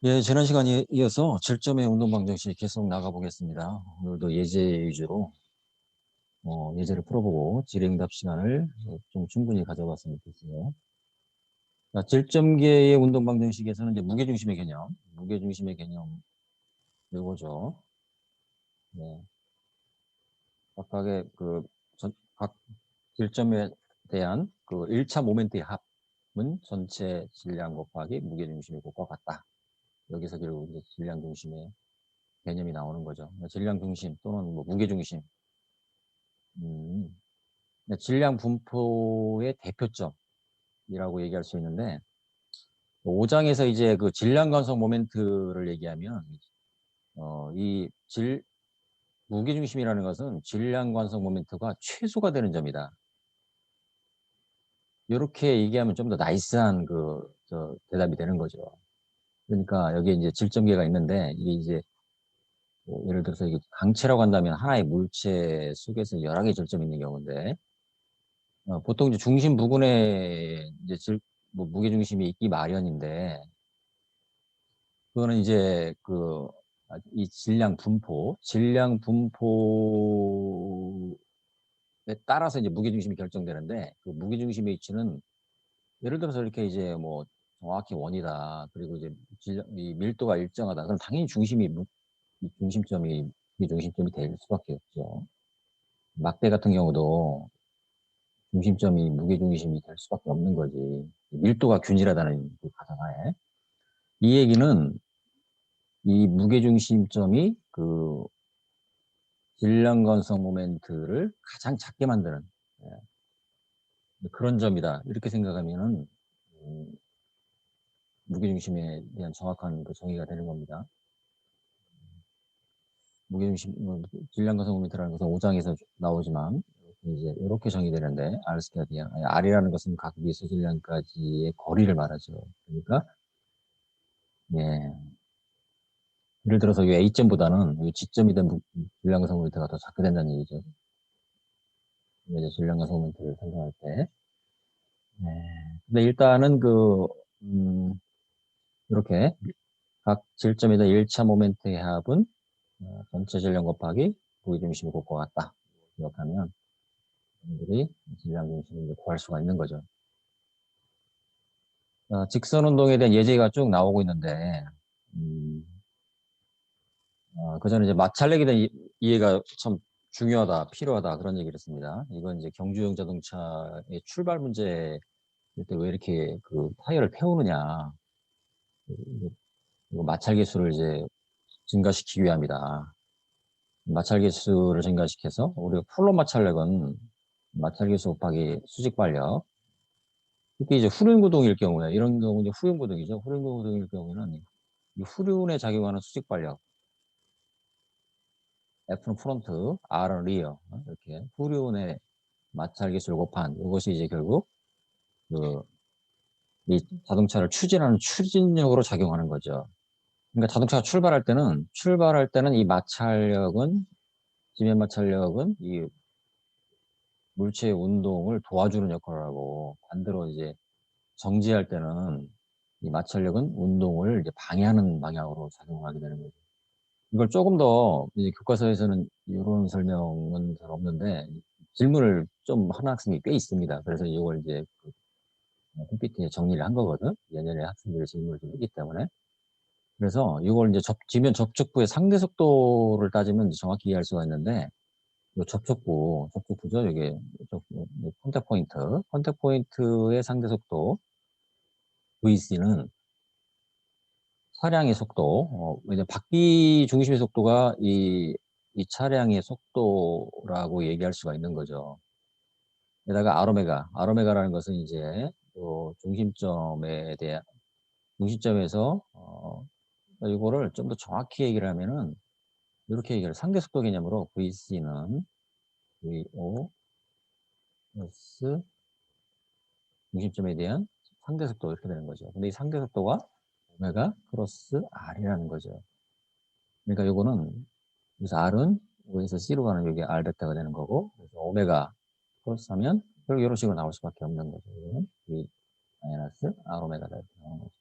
예, 지난 시간에 이어서 7점의 운동 방정식 계속 나가보겠습니다. 오늘도 예제 위주로 예제를 풀어보고 질의응답 시간을 좀 충분히 가져봤으면 좋겠어요. 자, 7점계의 운동 방정식에서는 이제 무게중심의 개념 요거죠. 네, 각각의 각 7점에 대한 그 1차 모멘트의 합은 전체 질량 곱하기 무게중심의 곱과 같다. 여기서 결국 이제 질량 중심의 개념이 나오는 거죠. 질량 중심 또는 뭐 무게 중심. 질량 분포의 대표점이라고 얘기할 수 있는데 5장에서 이제 그 질량 관성 모멘트를 얘기하면 이 무게 중심이라는 것은 질량 관성 모멘트가 최소가 되는 점이다. 이렇게 얘기하면 좀 더 나이스한 대답이 되는 거죠. 그러니까 여기에 이제 질점계가 있는데 이게 이제 뭐 예를 들어서 이게 강체라고 한다면 하나의 물체 속에서 여러 개의 질점이 있는 경우인데 보통 이제 중심 부근에 이제 뭐 무게 중심이 있기 마련인데 그거는 이제 이 질량 분포에 따라서 이제 무게 중심이 결정되는데 그 무게 중심의 위치는 예를 들어서 이렇게 이제 뭐 정확히 원이다. 그리고 이제 이 밀도가 일정하다. 그럼 당연히 이 중심점이 될 수밖에 없죠. 막대 같은 경우도 중심점이 무게중심이 될 수밖에 없는 거지. 밀도가 균일하다는 그 가정하에. 이 얘기는 이 무게중심점이 그 질량건성 모멘트를 가장 작게 만드는 그런 점이다. 이렇게 생각하면은 무게중심에 대한 정확한 그 정의가 되는 겁니다. 질량건성 모멘트라는 것은 5장에서 나오지만 이제 이렇게 정의되는데 R스퀘어디아 R이라는 것은 각 미수 질량까지의 거리를 말하죠. 그러니까 예. 예를 들어서 이 A점보다는 이 G점이 된 질량건성 모멘트가 더 작게 된다는 얘기죠. 이제 질량건성 모멘트를 생성할 때. 네. 근데 일단은 이렇게 각 질점에다 1차 모멘트의 합은 전체 질량 곱하기 무게중심의 곱과 같다. 기억하면 여러분들이 질량 중심을 구할 수가 있는 거죠. 직선 운동에 대한 예제가 쭉 나오고 있는데 그 전에 이제 마찰력에 대한 이해가 참 중요하다, 필요하다 그런 얘기를 했습니다. 이건 이제 경주용 자동차의 출발 문제 때 왜 이렇게 그 타이어를 태우느냐, 이거 마찰 개수를 이제 증가시키기 위함이다. 마찰 개수를 증가시켜서 우리가 쿨러 마찰력은 마찰 개수 곱하기 수직 발력. 특히 이제 후륜 구동일 경우에 이런 경우 이제 후륜 구동이죠. 후륜 구동일 경우에는 이 후륜에 작용하는 수직 발력. F는 프론트, R은 리어. 이렇게 후륜의 마찰 개수를 곱한 이것이 이제 결국 이 자동차를 추진하는 추진력으로 작용하는 거죠. 그러니까 자동차가 출발할 때는 이 마찰력은 지면 마찰력은 이 물체의 운동을 도와주는 역할을 하고 반대로 이제 정지할 때는 이 마찰력은 운동을 이제 방해하는 방향으로 작용하게 되는 거죠. 이걸 조금 더 이제 교과서에서는 이런 설명은 잘 없는데 질문을 좀 하는 학생이 꽤 있습니다. 그래서 이걸 이제 PPT에 정리를 한 거거든. 예년에 학생들의 질문을 좀 했기 때문에. 그래서 이걸 이제 지면 접촉부의 상대 속도를 따지면 정확히 이해할 수가 있는데 이 접촉부죠. 이게 컨택 포인트의 상대 속도 VC는 차량의 속도, 이제 바퀴 중심의 속도가 이 차량의 속도라고 얘기할 수가 있는 거죠. 게다가 아로메가라는 것은 이제 중심점에서 이거를 좀 더 정확히 얘기를 하면은 이렇게 얘기를 상대 속도 개념으로 VC는 VO 플러스 중심점에 대한 상대 속도 이렇게 되는 거죠. 근데 이 상대 속도가 오메가 플러스 R이라는 거죠. 그러니까 요거는 그래서 R은 O에서 C로 가는 여기 R 베타가 되는 거고 그래서 오메가 플러스 하면 결국 이런 식으로 나올 수밖에 없는 거죠. 이거는 V 마이너스 R 오메가가 이렇게 나오는 거죠.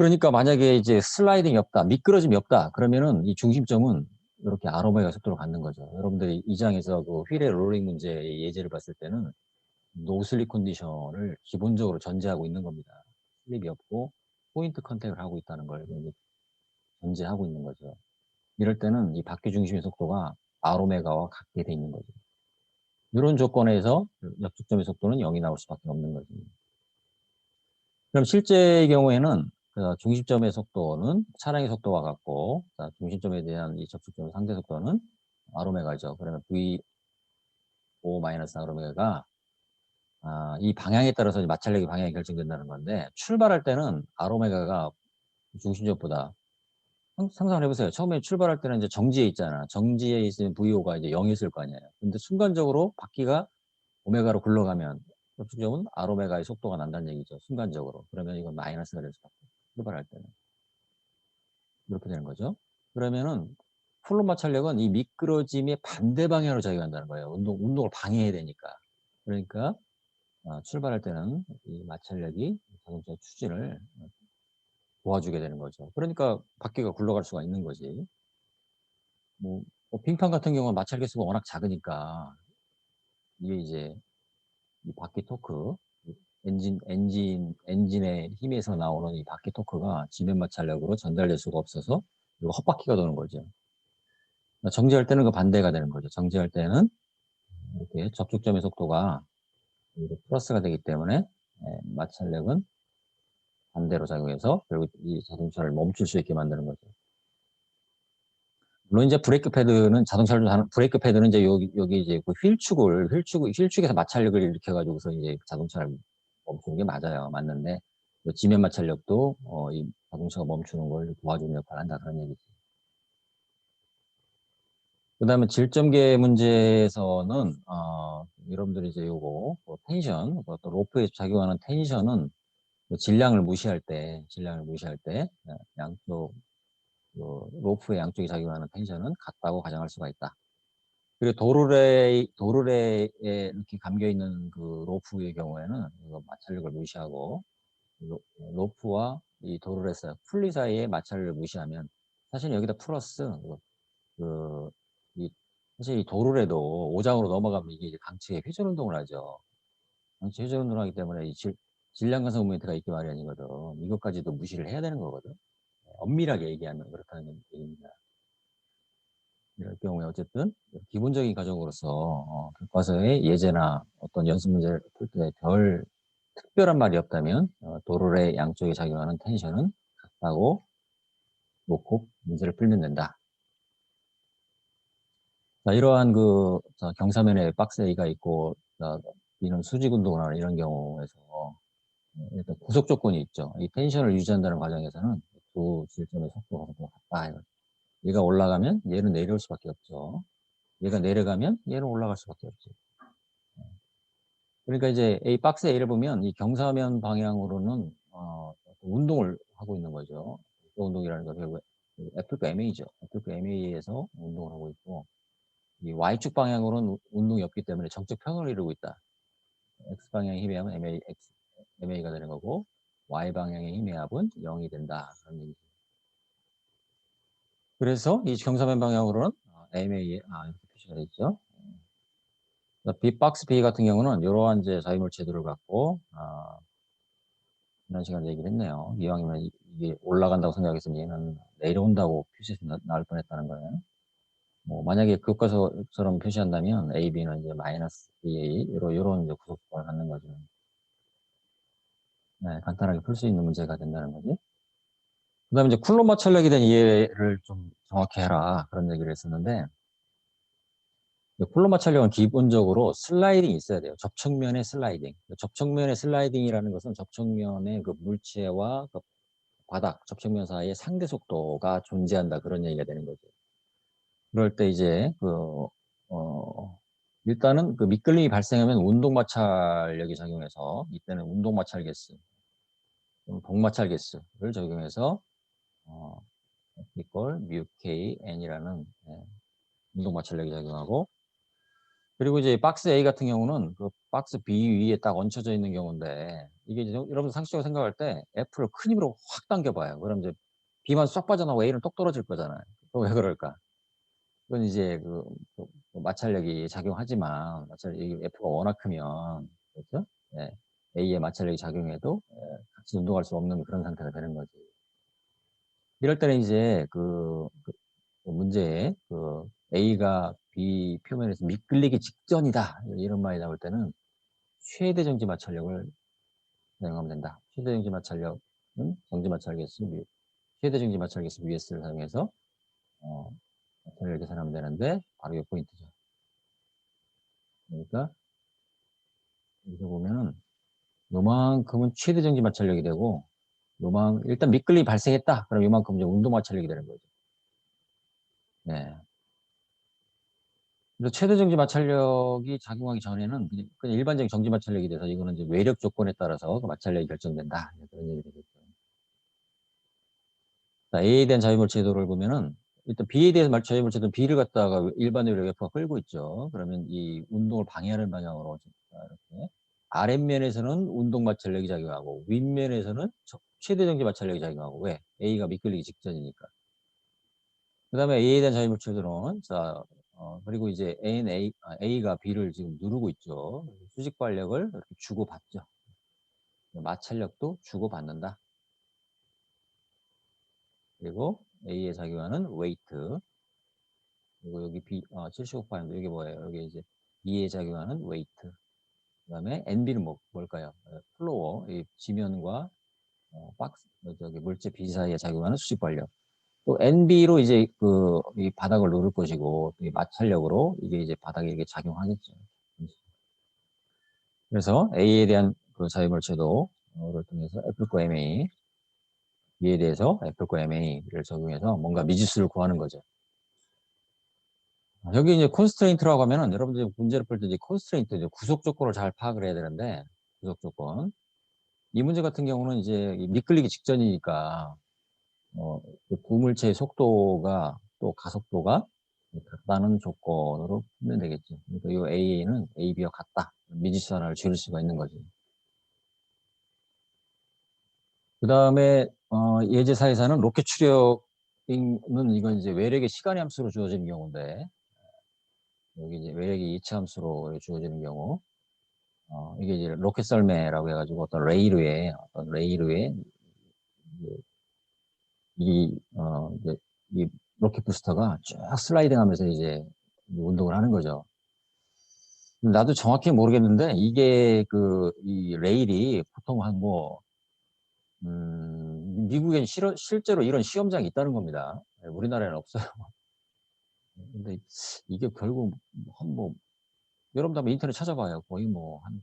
그러니까 만약에 이제 슬라이딩이 없다, 미끄러짐이 없다, 그러면은 이 중심점은 이렇게 아로메가 속도로 갖는 거죠. 여러분들이 이 장에서 그 휠의 롤링 문제의 예제를 봤을 때는 노슬립 컨디션을 기본적으로 전제하고 있는 겁니다. 슬립이 없고 포인트 컨택을 하고 있다는 걸 전제하고 있는 거죠. 이럴 때는 이 바퀴 중심의 속도가 아로메가와 같게 돼 있는 거죠. 이런 조건에서 역축점의 속도는 0이 나올 수밖에 없는 거죠. 그럼 실제의 경우에는 중심점의 속도는 차량의 속도와 같고, 중심점에 대한 이 접촉점의 상대 속도는 아로메가죠. 그러면 V5-아로메가가 이 방향에 따라서 마찰력의 방향이 결정된다는 건데, 출발할 때는 아로메가가 중심점보다 상상을 해보세요. 처음에 출발할 때는 이제 정지에 있잖아. 정지에 있으면 VO가 이제 0이었을 거 아니에요. 근데 순간적으로 바퀴가 오메가로 굴러가면 접촉점은 아로메가의 속도가 난다는 얘기죠. 순간적으로. 그러면 이건 마이너스가 될 수밖에 없어요. 출발할 때는. 이렇게 되는 거죠. 그러면은 쿨론 마찰력은 이 미끄러짐의 반대 방향으로 작용한다는 거예요. 운동을 방해해야 되니까. 그러니까 출발할 때는 이 마찰력이 자동차 추진을 도와주게 되는 거죠. 그러니까 바퀴가 굴러갈 수가 있는 거지. 빙판 같은 경우는 마찰 개수가 워낙 작으니까 이게 이제 이 바퀴 토크, 엔진의 힘에서 나오는 이 바퀴 토크가 지면 마찰력으로 전달될 수가 없어서 이거 헛바퀴가 도는 거죠. 정지할 때는 그 반대가 되는 거죠. 정지할 때는 이렇게 접촉점의 속도가 플러스가 되기 때문에 마찰력은 반대로 작용해서 결국 이 자동차를 멈출 수 있게 만드는 거죠. 물론 이제 브레이크 패드는 브레이크 패드는 이제 여기 이제 그 휠축에서 마찰력을 일으켜가지고서 이제 자동차를 멈추는 게 맞는데 지면 마찰력도 이 자동차가 멈추는 걸 도와주는 역할을 한다 그런 얘기죠. 그다음에 질점계 문제에서는 여러분들이 이제 요거 텐션, 또 로프에 작용하는 텐션은 질량을 무시할 때 양쪽 로프의 양쪽에 작용하는 텐션은 같다고 가정할 수가 있다. 그리고 도르래에 이렇게 감겨 있는 그 로프의 경우에는 이거 마찰력을 무시하고 로프와 이 도르래 풀리 사이의 마찰력을 무시하면 사실 여기다 플러스 그, 사실 이 도르래도 오장으로 넘어가면 이게 이제 강체의 회전 운동을 하죠. 강체 회전 운동을 하기 때문에 이 질량 간섭 모멘트가 있기 마련이거든. 이것까지도 무시를 해야 되는 거거든. 엄밀하게 얘기하면 그렇다는 얘기입니다. 이럴 경우에 어쨌든 기본적인 과정으로서 교과서의 예제나 어떤 연습 문제를 풀 때 별 특별한 말이 없다면 도르래 양쪽에 작용하는 텐션은 같다고 놓고 문제를 풀면 된다. 자, 이러한 경사면에 박스 A가 있고 이런 수직 운동을 하는 이런 경우에서 일단 구속 조건이 있죠. 이 텐션을 유지한다는 과정에서는 두 질점의 속도가 같다. 얘가 올라가면 얘는 내려올 수밖에 없죠. 얘가 내려가면 얘는 올라갈 수밖에 없죠. 그러니까 이제 박스 A를 보면 이 경사면 방향으로는 운동을 하고 있는 거죠. 운동이라는 거 결국 F급 MA죠. F급 MA에서 운동을 하고 있고 이 Y축 방향으로는 운동이 없기 때문에 정적 평을 이루고 있다. X 방향의 힘의 합은 MA가 되는 거고 Y 방향의 힘의 합은 0이 된다. 그런 얘기죠. 그래서 이 경사면 방향으로는 MA 이렇게 표시가 되어 있죠. 박스 B 같은 경우는 이러한 이제 자유물체들을 갖고 지난 시간에 얘기를 했네요. 이왕이면 이게 올라간다고 생각했으면 얘는 내려온다고 표시해서 나올 뻔했다는 거예요. 만약에 교과서처럼 표시한다면 A, B는 이제 마이너스 BA 이런 이제 구속조건을 갖는 거죠. 네, 간단하게 풀 수 있는 문제가 된다는 거지. 그 다음에 이제 쿨론 마찰력에 대한 이해를 좀 정확히 해라. 그런 얘기를 했었는데, 쿨론 마찰력은 기본적으로 슬라이딩이 있어야 돼요. 접촉면의 슬라이딩. 접촉면의 슬라이딩이라는 것은 접촉면의 그 물체와 그 바닥, 접촉면 사이에 상대 속도가 존재한다. 그런 얘기가 되는 거죠. 그럴 때 이제 일단은 그 미끌림이 발생하면 운동 마찰력이 작용해서 이때는 운동 마찰 개수, 동마찰 개수를 적용해서 이걸 뮤 K N이라는 운동 마찰력이 작용하고 그리고 이제 박스 A 같은 경우는 그 박스 B 위에 딱 얹혀져 있는 경우인데 이게 이제 여러분 상식적으로 생각할 때 F를 큰 힘으로 확 당겨봐요. 그럼 이제 B만 쏙 빠져나오고 A는 똑 떨어질 거잖아요. 그거 왜 그럴까? 그건 이제 마찰력이 작용하지만 마찰력이 F가 워낙 크면 그렇죠? 예. A의 마찰력이 작용해도 같이 운동할 수 없는 그런 상태가 되는 거지. 이럴 때는 이제 문제에 A가 B 표면에서 미끌리기 직전이다. 이런 말이 나올 때는 최대 정지 마찰력을 사용하면 된다. 최대 정지 마찰력은 정지 마찰력 S, 최대 정지 마찰력 S VS를 사용해서 마찰력을 계산하면 되는데 바로 이 포인트죠. 그러니까 여기서 보면은 요만큼은 최대 정지 마찰력이 되고 일단 미끌림이 발생했다. 그럼 요만큼 이제 운동 마찰력이 되는 거죠. 네. 그래서 최대 정지 마찰력이 작용하기 전에는 그냥 일반적인 정지 마찰력이 돼서 이거는 이제 외력 조건에 따라서 그 마찰력이 결정된다. 그런 얘기 되겠죠. 자, A에 대한 자유물체도를 보면은 일단 B에 대한 자유물체도는 B를 갖다가 일반 외력 F가 끌고 있죠. 그러면 이 운동을 방해하는 방향으로 이렇게 아랫면에서는 운동 마찰력이 작용하고 윗면에서는 최대 정지 마찰력이 작용하고 왜? A가 미끌리기 직전이니까. 그 다음에 A에 대한 자유물체도는 자 그리고 이제 A가 B를 지금 누르고 있죠. 수직 발력을 이렇게 주고받죠. 마찰력도 주고받는다. 그리고 A에 작용하는 웨이트. 그리고 여기 B, 75파운드. 이게 뭐예요? 여기 이제 B에 작용하는 웨이트. 그 다음에 NB는 뭘까요? 플로어, 이 지면과 박스, 물체 B 사이에 작용하는 수직 발력. 또 NB로 이제 이 바닥을 누를 것이고, 이 마찰력으로 이게 이제 바닥에 이게 작용하겠죠. 그래서 A에 대한 그 자유물체도를 통해서 F과 MA, B에 대해서 F과 MA를 적용해서 뭔가 미지수를 구하는 거죠. 여기 이제 콘스트레인트라고 하면은 여러분들이 문제를 풀 때 이제 콘스트레인트, 이제 구속 조건을 잘 파악을 해야 되는데, 구속 조건. 이 문제 같은 경우는 이제 미끌리기 직전이니까, 그 두물체의 속도가 또 가속도가 같다는 조건으로 풀면 되겠죠. 그러니까 이 A는 A, B와 같다. 미지수 하나를 지을 수가 있는 거지. 그 다음에 예제사에서는 로켓 추력은 이건 이제 외력의 시간의 함수로 주어지는 경우인데 여기 이제 외력이 이차 함수로 주어지는 경우 이게 이제 로켓 썰매라고 해가지고 어떤 레일위에 이제 이 로켓 부스터가 쫙 슬라이딩하면서 이제 운동을 하는 거죠. 나도 정확히 모르겠는데 이게 이 레일이 보통 미국엔 실제로 이런 시험장이 있다는 겁니다. 우리나라에는 없어요. 근데 이게 결국 여러분도 한번 인터넷 찾아봐요. 거의 한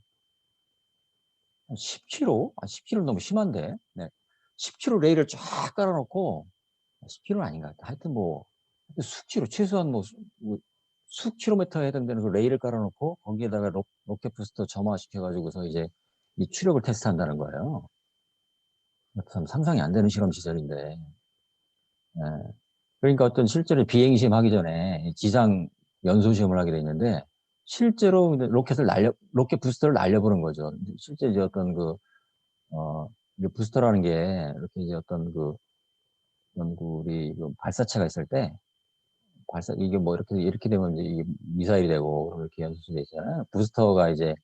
10km? 10km 너무 심한데. 네. 10km 레일을 쫙 깔아놓고 10km는 아닌가. 하여튼 하여튼 수키로 최소한 수 킬로미터에 해당되는 그 레일을 깔아놓고 거기에다가 로켓 부스터 점화시켜가지고서 이제 이 추력을 테스트한다는 거예요. 참 상상이 안 되는 실험 시설인데. 예. 그러니까 어떤 실제로 비행 시험 하기 전에 지상 연소 시험을 하게 돼 있는데 실제로 로켓 부스터를 날려보는 거죠. 실제 이제 어떤 이제 부스터라는 게 이렇게 이제 어떤 연구리 발사체가 있을 때 이게 이렇게 되면 이제 이게 미사일이 되고 이렇게 연소돼 있잖아요. 부스터가 이제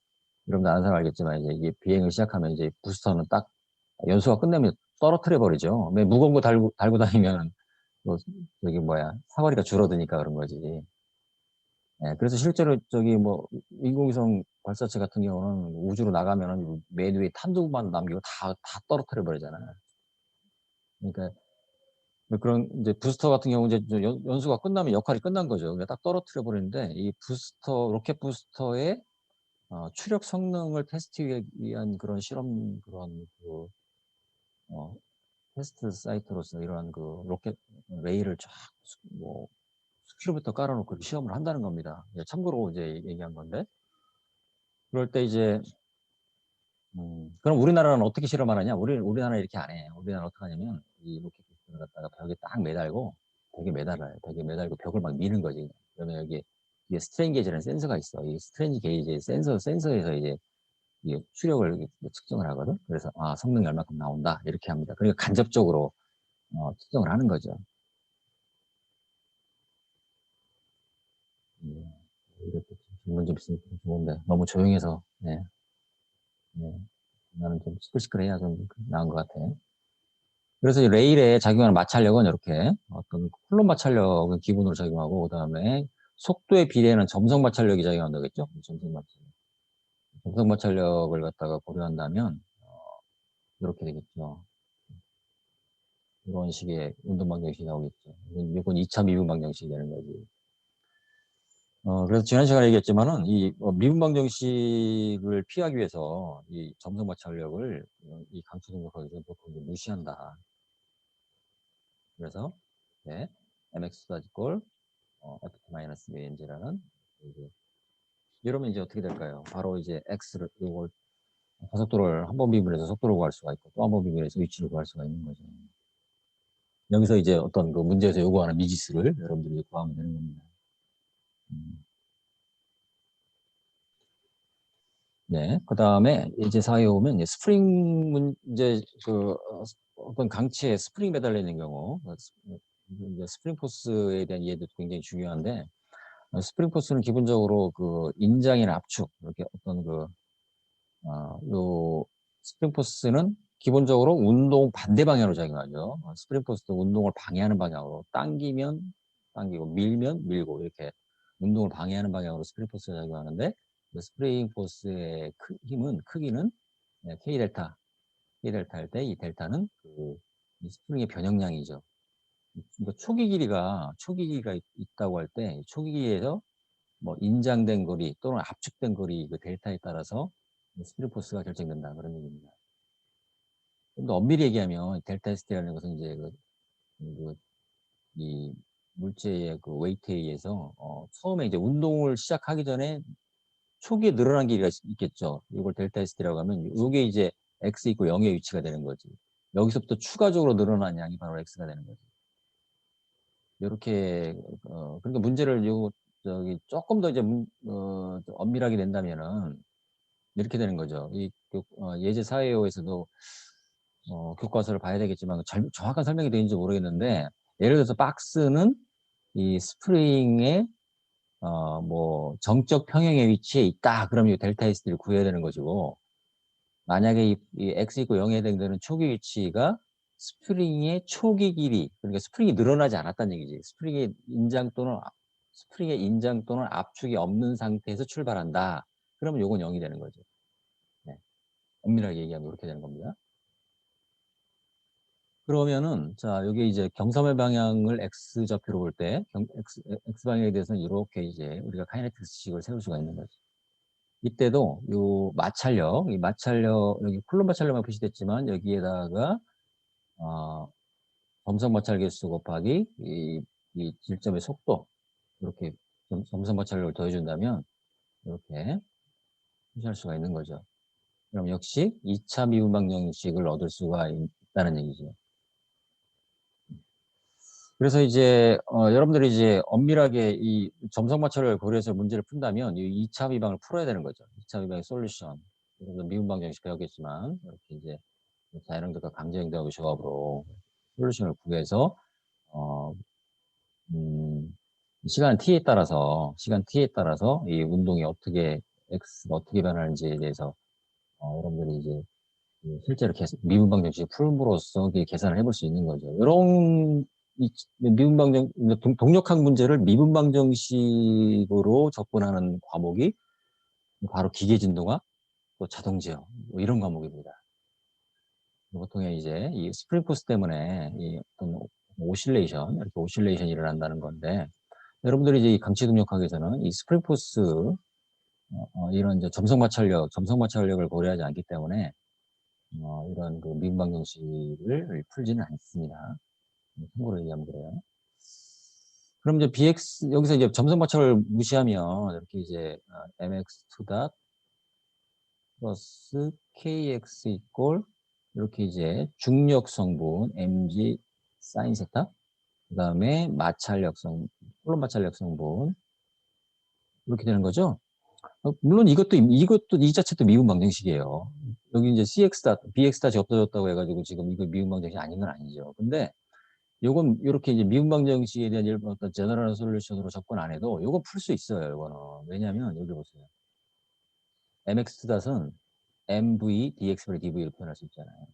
여러분도 아는 사람 알겠지만 이제 이게 비행을 시작하면 이제 부스터는 딱 연소가 끝나면 떨어뜨려 버리죠. 무거운 거 달고 다니면 저기 사거리가 줄어드니까 그런 거지. 예, 그래서 실제로 인공위성 발사체 같은 경우는 우주로 나가면은 맨 위에 탄두만 남기고 다 떨어뜨려 버리잖아요. 그러니까 그런 이제 부스터 같은 경우 이제 연수가 끝나면 역할이 끝난 거죠. 그러니까 딱 떨어뜨려 버리는데 이 로켓 부스터의 추력 성능을 테스트 위한 그런 실험 어, 테스트 사이트로서 이러한 로켓 레일을 쫙 수킬로미터 깔아놓고 시험을 한다는 겁니다. 예, 참고로 이제 얘기한 건데 그럴 때 이제 그럼 우리나라는 어떻게 실험하느냐? 우리나라 이렇게 안 해. 우리나라 어떻게 하냐면 이 로켓 부스터를 갖다가 벽에 딱 매달고 벽에 매달아요. 벽에 매달고 벽을 막 미는 거지. 그러면 여기 이게 스트레인 게이지라는 센서가 있어. 이 스트레인 게이지 센서에서 이제 이 추력을 측정을 하거든. 그래서 성능이 얼마큼 나온다 이렇게 합니다. 그러니까 간접적으로 측정을 하는 거죠. 이렇게 질문 좀 있으면 좋은데 너무 조용해서 네. 나는 좀 시끌시끌해야 좀 나은 것 같아. 그래서 이 레일에 작용하는 마찰력은 이렇게 어떤 쿨론 마찰력을 기본으로 작용하고 그다음에 속도에 비례하는 점성 마찰력이 작용한다겠죠? 점성 마찰력을 갖다가 고려한다면 이렇게 되겠죠. 이런 식의 운동 방정식이 나오겠죠. 이건 2차 미분 방정식이 되는 거지. 그래서 지난 시간에 얘기했지만은 이 미분 방정식을 피하기 위해서 이 점성 마찰력을 이 강추 등록하기 위해서 보통 무시한다. 그래서 네, mx = ft-vnz라는 이러면 이제 어떻게 될까요? 바로 이제 x를 이걸 가속도를 한 번 미분해서 속도를 구할 수가 있고 또 한 번 미분해서 위치를 구할 수가 있는 거죠. 여기서 이제 어떤 그 문제에서 요구하는 미지수를 여러분들이 구하면 되는 겁니다. 네, 그 다음에 이제 사회에 오면 이제 스프링 문제 어떤 강체에 스프링 매달려 있는 경우 이제 스프링 포스에 대한 이해도 굉장히 중요한데 스프링 포스는 기본적으로 그 인장이나 압축 이렇게 어떤 요 스프링 포스는 기본적으로 운동 반대 방향으로 작용하죠. 스프링 포스도 운동을 방해하는 방향으로 당기면 당기고 밀면 밀고 이렇게 운동을 방해하는 방향으로 스프링 포스가 작용하는데 그 스프링 포스의 크기는 K 델타 할 때 이 델타는 이 스프링의 변형량이죠. 그러니까 초기 길이가 있다고 할 때 초기 길이에서 뭐 인장된 거리 또는 압축된 거리 그 델타에 따라서 스프링 포스가 결정된다 그런 얘기입니다. 좀 더 엄밀히 얘기하면 델타 ST라는 것은 이제 이 물체의 그 웨이트에 의해서 처음에 이제 운동을 시작하기 전에 초기에 늘어난 길이가 있겠죠. 이걸 델타 ST라고 하면 이게 이제 x = 0의 위치가 되는 거지. 여기서부터 추가적으로 늘어난 양이 바로 x가 되는 거지. 이렇게 그러니까 문제를 조금 더 이제 엄밀하게 낸다면은 이렇게 되는 거죠. 이 예제 사회에서도 교과서를 봐야 되겠지만 정확한 설명이 되는지 모르겠는데 예를 들어서 박스는 이 스프링의 뭐 정적 평형의 위치에 있다. 그러면 이 델타 S를 구해야 되는 것이고 만약에 이 x = 0에 해당되는 초기 위치가 스프링의 초기 길이 그러니까 스프링이 늘어나지 않았다는 얘기지. 스프링의 인장 또는 압축이 없는 상태에서 출발한다. 그러면 요건 0이 되는 거죠. 네. 엄밀하게 얘기하면 이렇게 되는 겁니다. 그러면은 자 여기 이제 경사면 방향을 x 좌표로 볼 때 x 방향에 대해서는 이렇게 이제 우리가 카이네틱스식을 세울 수가 있는 거죠. 이때도 요 마찰력, 이 마찰력 여기 쿨론 마찰력만 표시됐지만 여기에다가 점성 마찰 개수 곱하기 이 질점의 속도 이렇게 점성 마찰력을 더해준다면 이렇게 표시할 수가 있는 거죠. 그럼 역시 2차 미분 방정식을 얻을 수가 있다는 얘기죠. 그래서 이제 여러분들이 이제 엄밀하게 이 점성 마찰을 고려해서 문제를 푼다면 이 2차 미방을 풀어야 되는 거죠. 2차 미방의 솔루션. 여러분들 미분 방정식 배웠겠지만 이렇게 이제 자연응답과 강제응답의 조합으로 솔루션을 구해서 어, 시간 t에 따라서 이 운동이 어떻게 x가 어떻게 변하는지에 대해서 여러분들이 이제 실제로 미분 방정식 풀므로써 계산을 해볼 수 있는 거죠. 이런 미분 방정 동력학 문제를 미분 방정식으로 접근하는 과목이 바로 기계진동학, 또 자동제어 뭐 이런 과목입니다. 보통 이제 이 스프링 포스 때문에 이 어떤 이렇게 오실레이션이 일어난다는 건데 여러분들이 이제 이 강치 동력학에서는 이 스프링 포스 이런 이제 점성 마찰력을 고려하지 않기 때문에 이런 그 미분 방정식을 풀지는 않습니다. 참고로 얘기하면 그래요. 그럼 이제 여기서 이제 점성 마찰을 무시하면 이렇게 이제 mx2 플러스 kx 이렇게 이제 중력 성분 mg 사인 세타 그 다음에 콜론 마찰력 성분 이렇게 되는 거죠. 물론 이것도 이 자체도 미분 방정식이에요. 여기 이제 CX다, BX다 없어졌다고 해가지고 지금 이거 미분 방정식이 아닌 건 아니죠. 근데 요건 이렇게 이제 미분 방정식에 대한 일본 어떤 제너럴 솔루션으로 접근 안 해도 요거 풀 수 있어요. 요거는. 왜냐면 여기 보세요. mx-은 mv dx분의 dv를 표현할 수 있잖아요.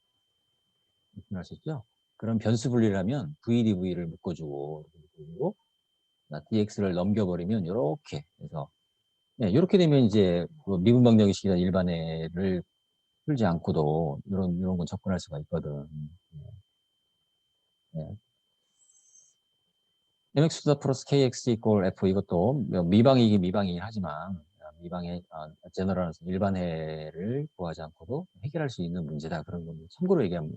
표현할 수 있죠? 그럼 변수 분리라면 v dv를 묶어주고 dx를 넘겨버리면 이렇게 해서 네, 이렇게 되면 이제 그 미분 방정식이나 일반회를 풀지 않고도 이런 건 접근할 수가 있거든. 네. mx 플러스 kx 이퀄 f 이것도 미방이긴 미방이긴 하지만 미방의 제너럴 일반회를 구하지 않고도 해결할 수 있는 문제다. 그런 건 참고로 얘기하면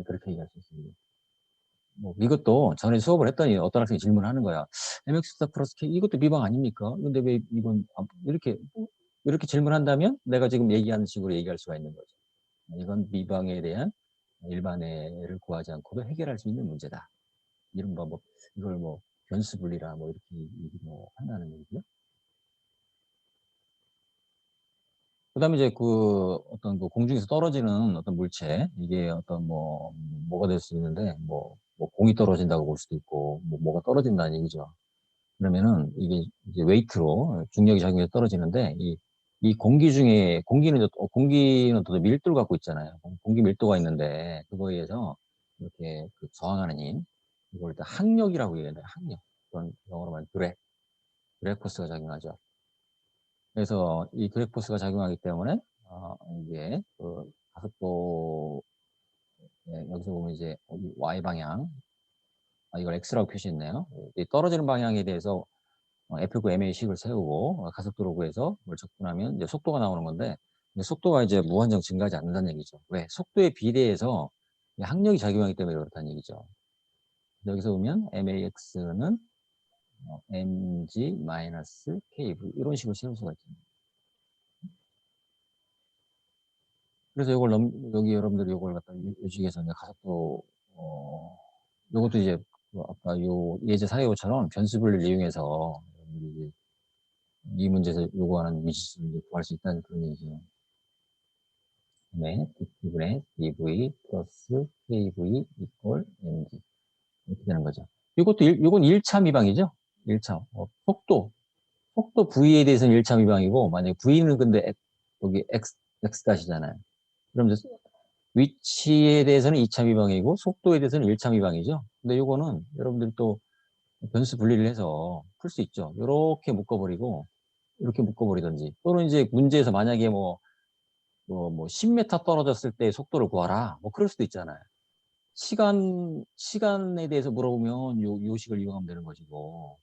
그렇게 얘기할 수 있습니다. 뭐 이것도 전에 수업을 했더니 어떤 학생이 질문하는 거야. mx 플러스 k 이것도 미방 아닙니까? 근데 왜 이건 이렇게 질문한다면 내가 지금 얘기하는 식으로 얘기할 수가 있는 거죠. 이건 미방에 대한 일반회를 구하지 않고도 해결할 수 있는 문제다. 이른바 뭐 이걸 뭐 변수 분리라 뭐 이렇게 뭐 한다는 얘기죠. 그다음에 이제 그 어떤 그 공중에서 떨어지는 어떤 물체 이게 어떤 뭐가 될 수 있는데 뭐 공이 떨어진다고 볼 수도 있고 뭐가 떨어진다는 얘기죠. 그러면은 이게 이제 웨이트로 중력이 작용해서 떨어지는데 이 공기 중에 공기는 또 밀도를 갖고 있잖아요. 공기 밀도가 있는데 그거에 의해서 이렇게 그 저항하는 힘 이걸 일단 항력이라고 얘기해요. 항력. 그건 영어로 말하면 드래그 포스가 작용하죠. 그래서 이 드래그 포스가 작용하기 때문에 이게 그 가속도 여기서 보면 이제 y 방향 이걸 x라고 표시했네요. 이 떨어지는 방향에 대해서 F9 MA식을 세우고 가속도로 구해서 뭘 접근하면 이제 속도가 나오는 건데 속도가 이제 무한정 증가하지 않는다는 얘기죠. 왜? 속도에 비례해서 항력이 작용하기 때문에 그렇다는 얘기죠. 여기서 보면 MAX는 mg-kv 이런 식으로 세울 수가 있습니다. 그래서 이걸 여기 여러분들이 이걸 갖다 유식에서 이제 가속도 요것도 이제 아까 요 예제 사회호처럼 변수 분리를 이용해서 이 문제에서 요구하는 미지수를 구할 수 있다는 그런 얘기죠. 네, dv분의 dv 플러스 kv 이퀄 mg 이렇게 되는 거죠. 요건 1차 미방이죠. 1차 속도 v에 대해서는 1차 미방이고 만약에 v는 근데 여기 x 다시잖아요. 그럼 이제 위치에 대해서는 2차 미방이고 속도에 대해서는 1차 미방이죠. 근데 요거는 여러분들이 또 변수 분리를 해서 풀 수 있죠. 이렇게 묶어버리고 이렇게 묶어버리든지 또는 이제 문제에서 만약에 뭐 10m 떨어졌을 때 속도를 구하라. 뭐 그럴 수도 있잖아요. 시간에 대해서 물어보면 요 식을 이용하면 되는 것이고,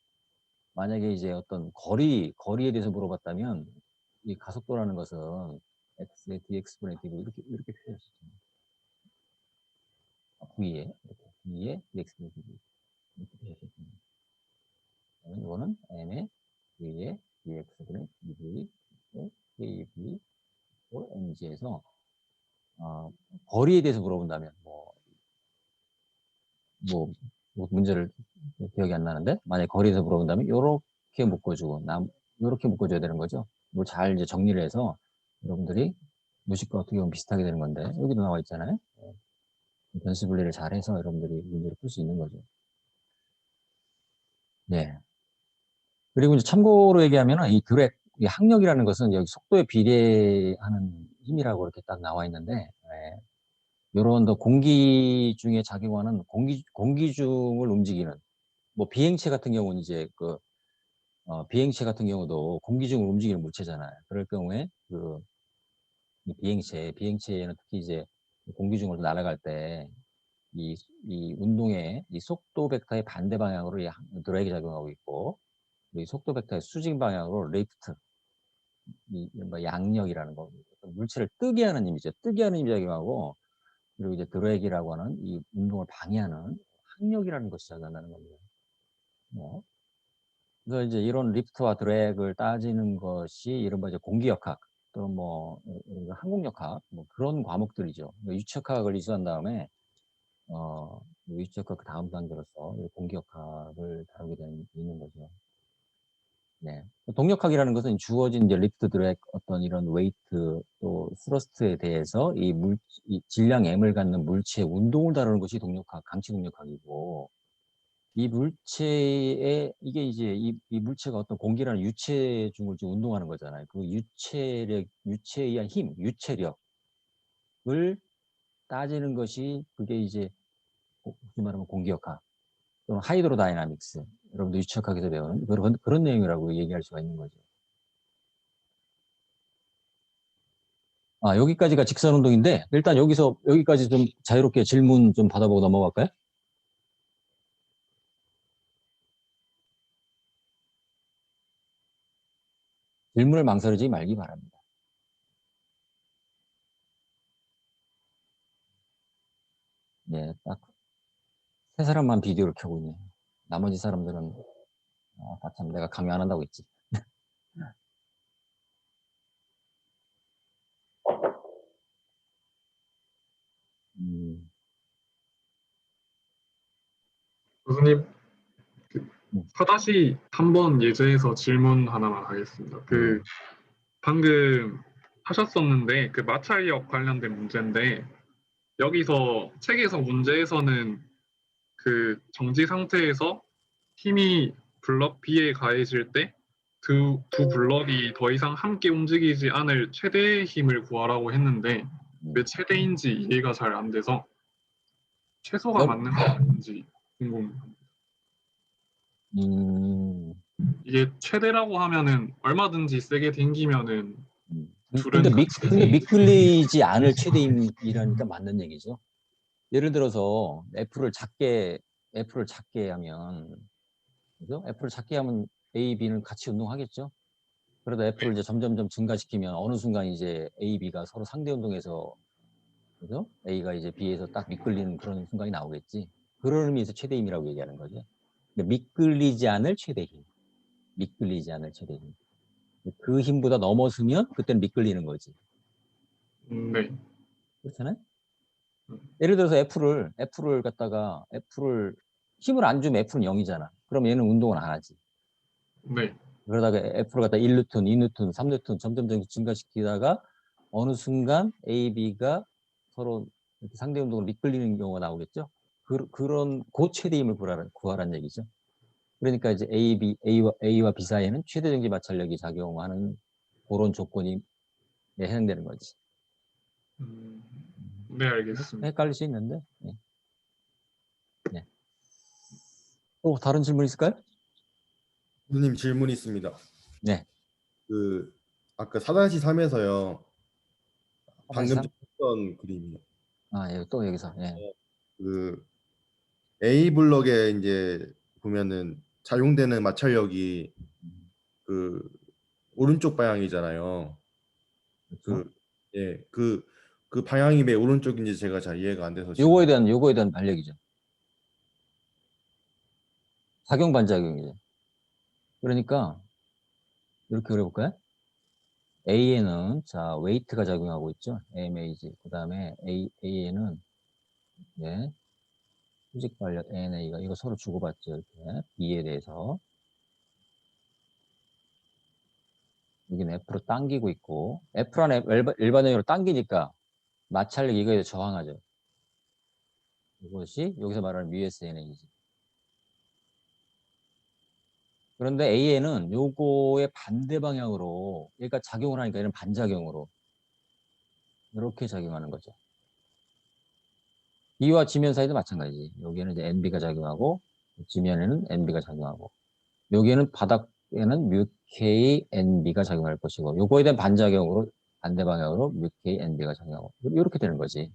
만약에 이제 어떤 거리에 대해서 물어봤다면, 이 가속도라는 것은 x의 dx분의 dv 이렇게 표현할 수 있습니다. v에 dx분의 dv 이렇게 표현할 수 있습니다. 이거는 m의 v에 dx분의 dv kv mg에서 거리에 대해서 물어본다면 문제를 기억이 안 나는데 만약에 거리에서 물어본다면 이렇게 묶어주고 이렇게 묶어줘야 되는 거죠. 이걸 잘 이제 정리를 해서 여러분들이 무식과 어떻게 보면 비슷하게 되는 건데 여기도 나와 있잖아요. 변수 분리를 잘 해서 여러분들이 문제를 풀 수 있는 거죠. 네. 그리고 이제 참고로 얘기하면 이 항력이라는 것은 여기 속도에 비례하는 힘이라고 이렇게 딱 나와 있는데 이런 더 공기 중에 작용하는 공기 중을 움직이는 비행체 같은 경우는 이제 비행체 같은 경우도 공기 중을 움직이는 물체잖아요. 그럴 경우에 이 비행체에는 특히 이제 공기 중으로 날아갈 때 이 운동의 이 속도 벡터의 반대 방향으로 드래그 작용하고 있고 이 속도 벡터의 수직 방향으로 리프트 양력이라는 거 물체를 뜨게 하는 힘이죠. 뜨게 하는 힘이 작용하고 그리고 이제 드래그라고 하는 이 운동을 방해하는 항력이라는 것이 작용한다는 겁니다. 그래서 이제 이런 리프트와 드래그를 따지는 것이 이른바 이제 공기역학 또는 항공역학 그런 과목들이죠. 유체역학을 이수한 다음에 유체역학 그 다음 단계로서 공기역학을 다루게 되는 있는 거죠. 네. 동력학이라는 것은 주어진 이제 리프트 드랙 어떤 이런 웨이트 또 스러스트에 대해서 이 질량 M을 갖는 물체의 운동을 다루는 것이 동력학, 강치 동력학이고 이 물체의 이게 이제 이 물체가 어떤 공기라는 유체 중을 지금 운동하는 거잖아요. 그 유체에 의한 힘, 유체력을 따지는 것이 그게 이제 굳이 말하면 공기역학 또는 하이드로다이나믹스 여러분들 유체역학에서 배우는 그런 내용이라고 얘기할 수가 있는 거죠. 아, 여기까지가 직선 운동인데 일단 여기까지 좀 자유롭게 질문 좀 받아보고 넘어갈까요? 질문을 망설이지 말기 바랍니다. 네, 딱 세 사람만 비디오를 켜고 있네요. 나머지 사람들은 참 내가 강요 안 한다고 했지. 음, 교수님, 음, 4-3번 예제에서 질문 하나만 하겠습니다. 네. 방금 하셨었는데, 마찰력 관련된 문제인데, 여기서, 책에서 문제에서는 정지 상태에서 힘이 블럭 B에 가해질 때, 두 블럭이 더 이상 함께 움직이지 않을 최대의 힘을 구하라고 했는데, 왜 음. 최대인지 이해가 잘 안 돼서, 최소가 너무, 맞는 건 아닌지 궁금합니다. 음, 이게 최대라고 하면은 얼마든지 세게 당기면은 근데 둘은 같이 미끌리지 않을 최대임이라니까 맞는 얘기죠. 예를 들어서 F를 작게 하면, 그죠? F를 작게 하면 A, B는 같이 운동하겠죠? 그러다 F를 이제 점점점 증가시키면 어느 순간 이제 A, B가 서로 상대 운동에서, 그죠? A가 이제 B에서 딱 미끌리는 그런 순간이 나오겠지. 그런 의미에서 최대힘이라고 얘기하는 거죠. 근데 미끌리지 않을 최대힘. 미끌리지 않을 최대힘. 그 힘보다 넘어서면 그때는 미끌리는 거지. 네. 그렇잖아요? 예를 들어서 F를 힘을 안 주면 F는 0이잖아. 그럼 얘는 운동을 안 하지. 네. 그러다가 F를 갖다 1뉴턴, 2뉴턴, 3뉴턴 점점 증가시키다가 어느 순간 A, B가 서로 이렇게 상대 운동을 미끌리는 경우가 나오겠죠. 그런 최대 힘을 구하라는 얘기죠. 그러니까 이제 A와 B 사이에는 최대 정지 마찰력이 작용하는 그런 조건이 해당되는 거지. 음, 네, 알겠습니다. 헷갈릴 수 있는데. 네. 네. 또 다른 질문 있을까요? 교수님 질문 있습니다. 네. 그 아까 4-3에서요. 방금 4-3? 했던 그림이요. 아, 예, 또 여기서. 예. 그 A 블럭에 이제 보면은 작용되는 마찰력이 그 오른쪽 방향이잖아요. 그렇죠. 그 예, 그 방향이 왜 오른쪽인지 제가 잘 이해가 안 돼서 지금. 요거에 대한 반력이죠. 작용 반작용이죠. 그러니까 이렇게 그려볼까요? A에는 자 웨이트가 작용하고 있죠. AMAG. 그 다음에 A에는 네, 수직 반력 NA가 이거 서로 주고받죠. 이렇게 B에 대해서 여기는 F로 당기고 있고 F란 일반적으로 당기니까 마찰력 이거에 저항하죠. 이것이 여기서 말하는 MUSNA지. 그런데 A에는 요거의 반대 방향으로 그러니까 작용을 하니까 얘는 반작용으로 이렇게 작용하는 거죠. B와 지면 사이도 마찬가지. 여기에는 이제 NB가 작용하고 지면에는 NB가 작용하고 여기에는 바닥에는 뮤K NB가 작용할 것이고 요거에 대한 반작용으로 반대 방향으로 뮤K NB가 작용하고 이렇게 되는 거지.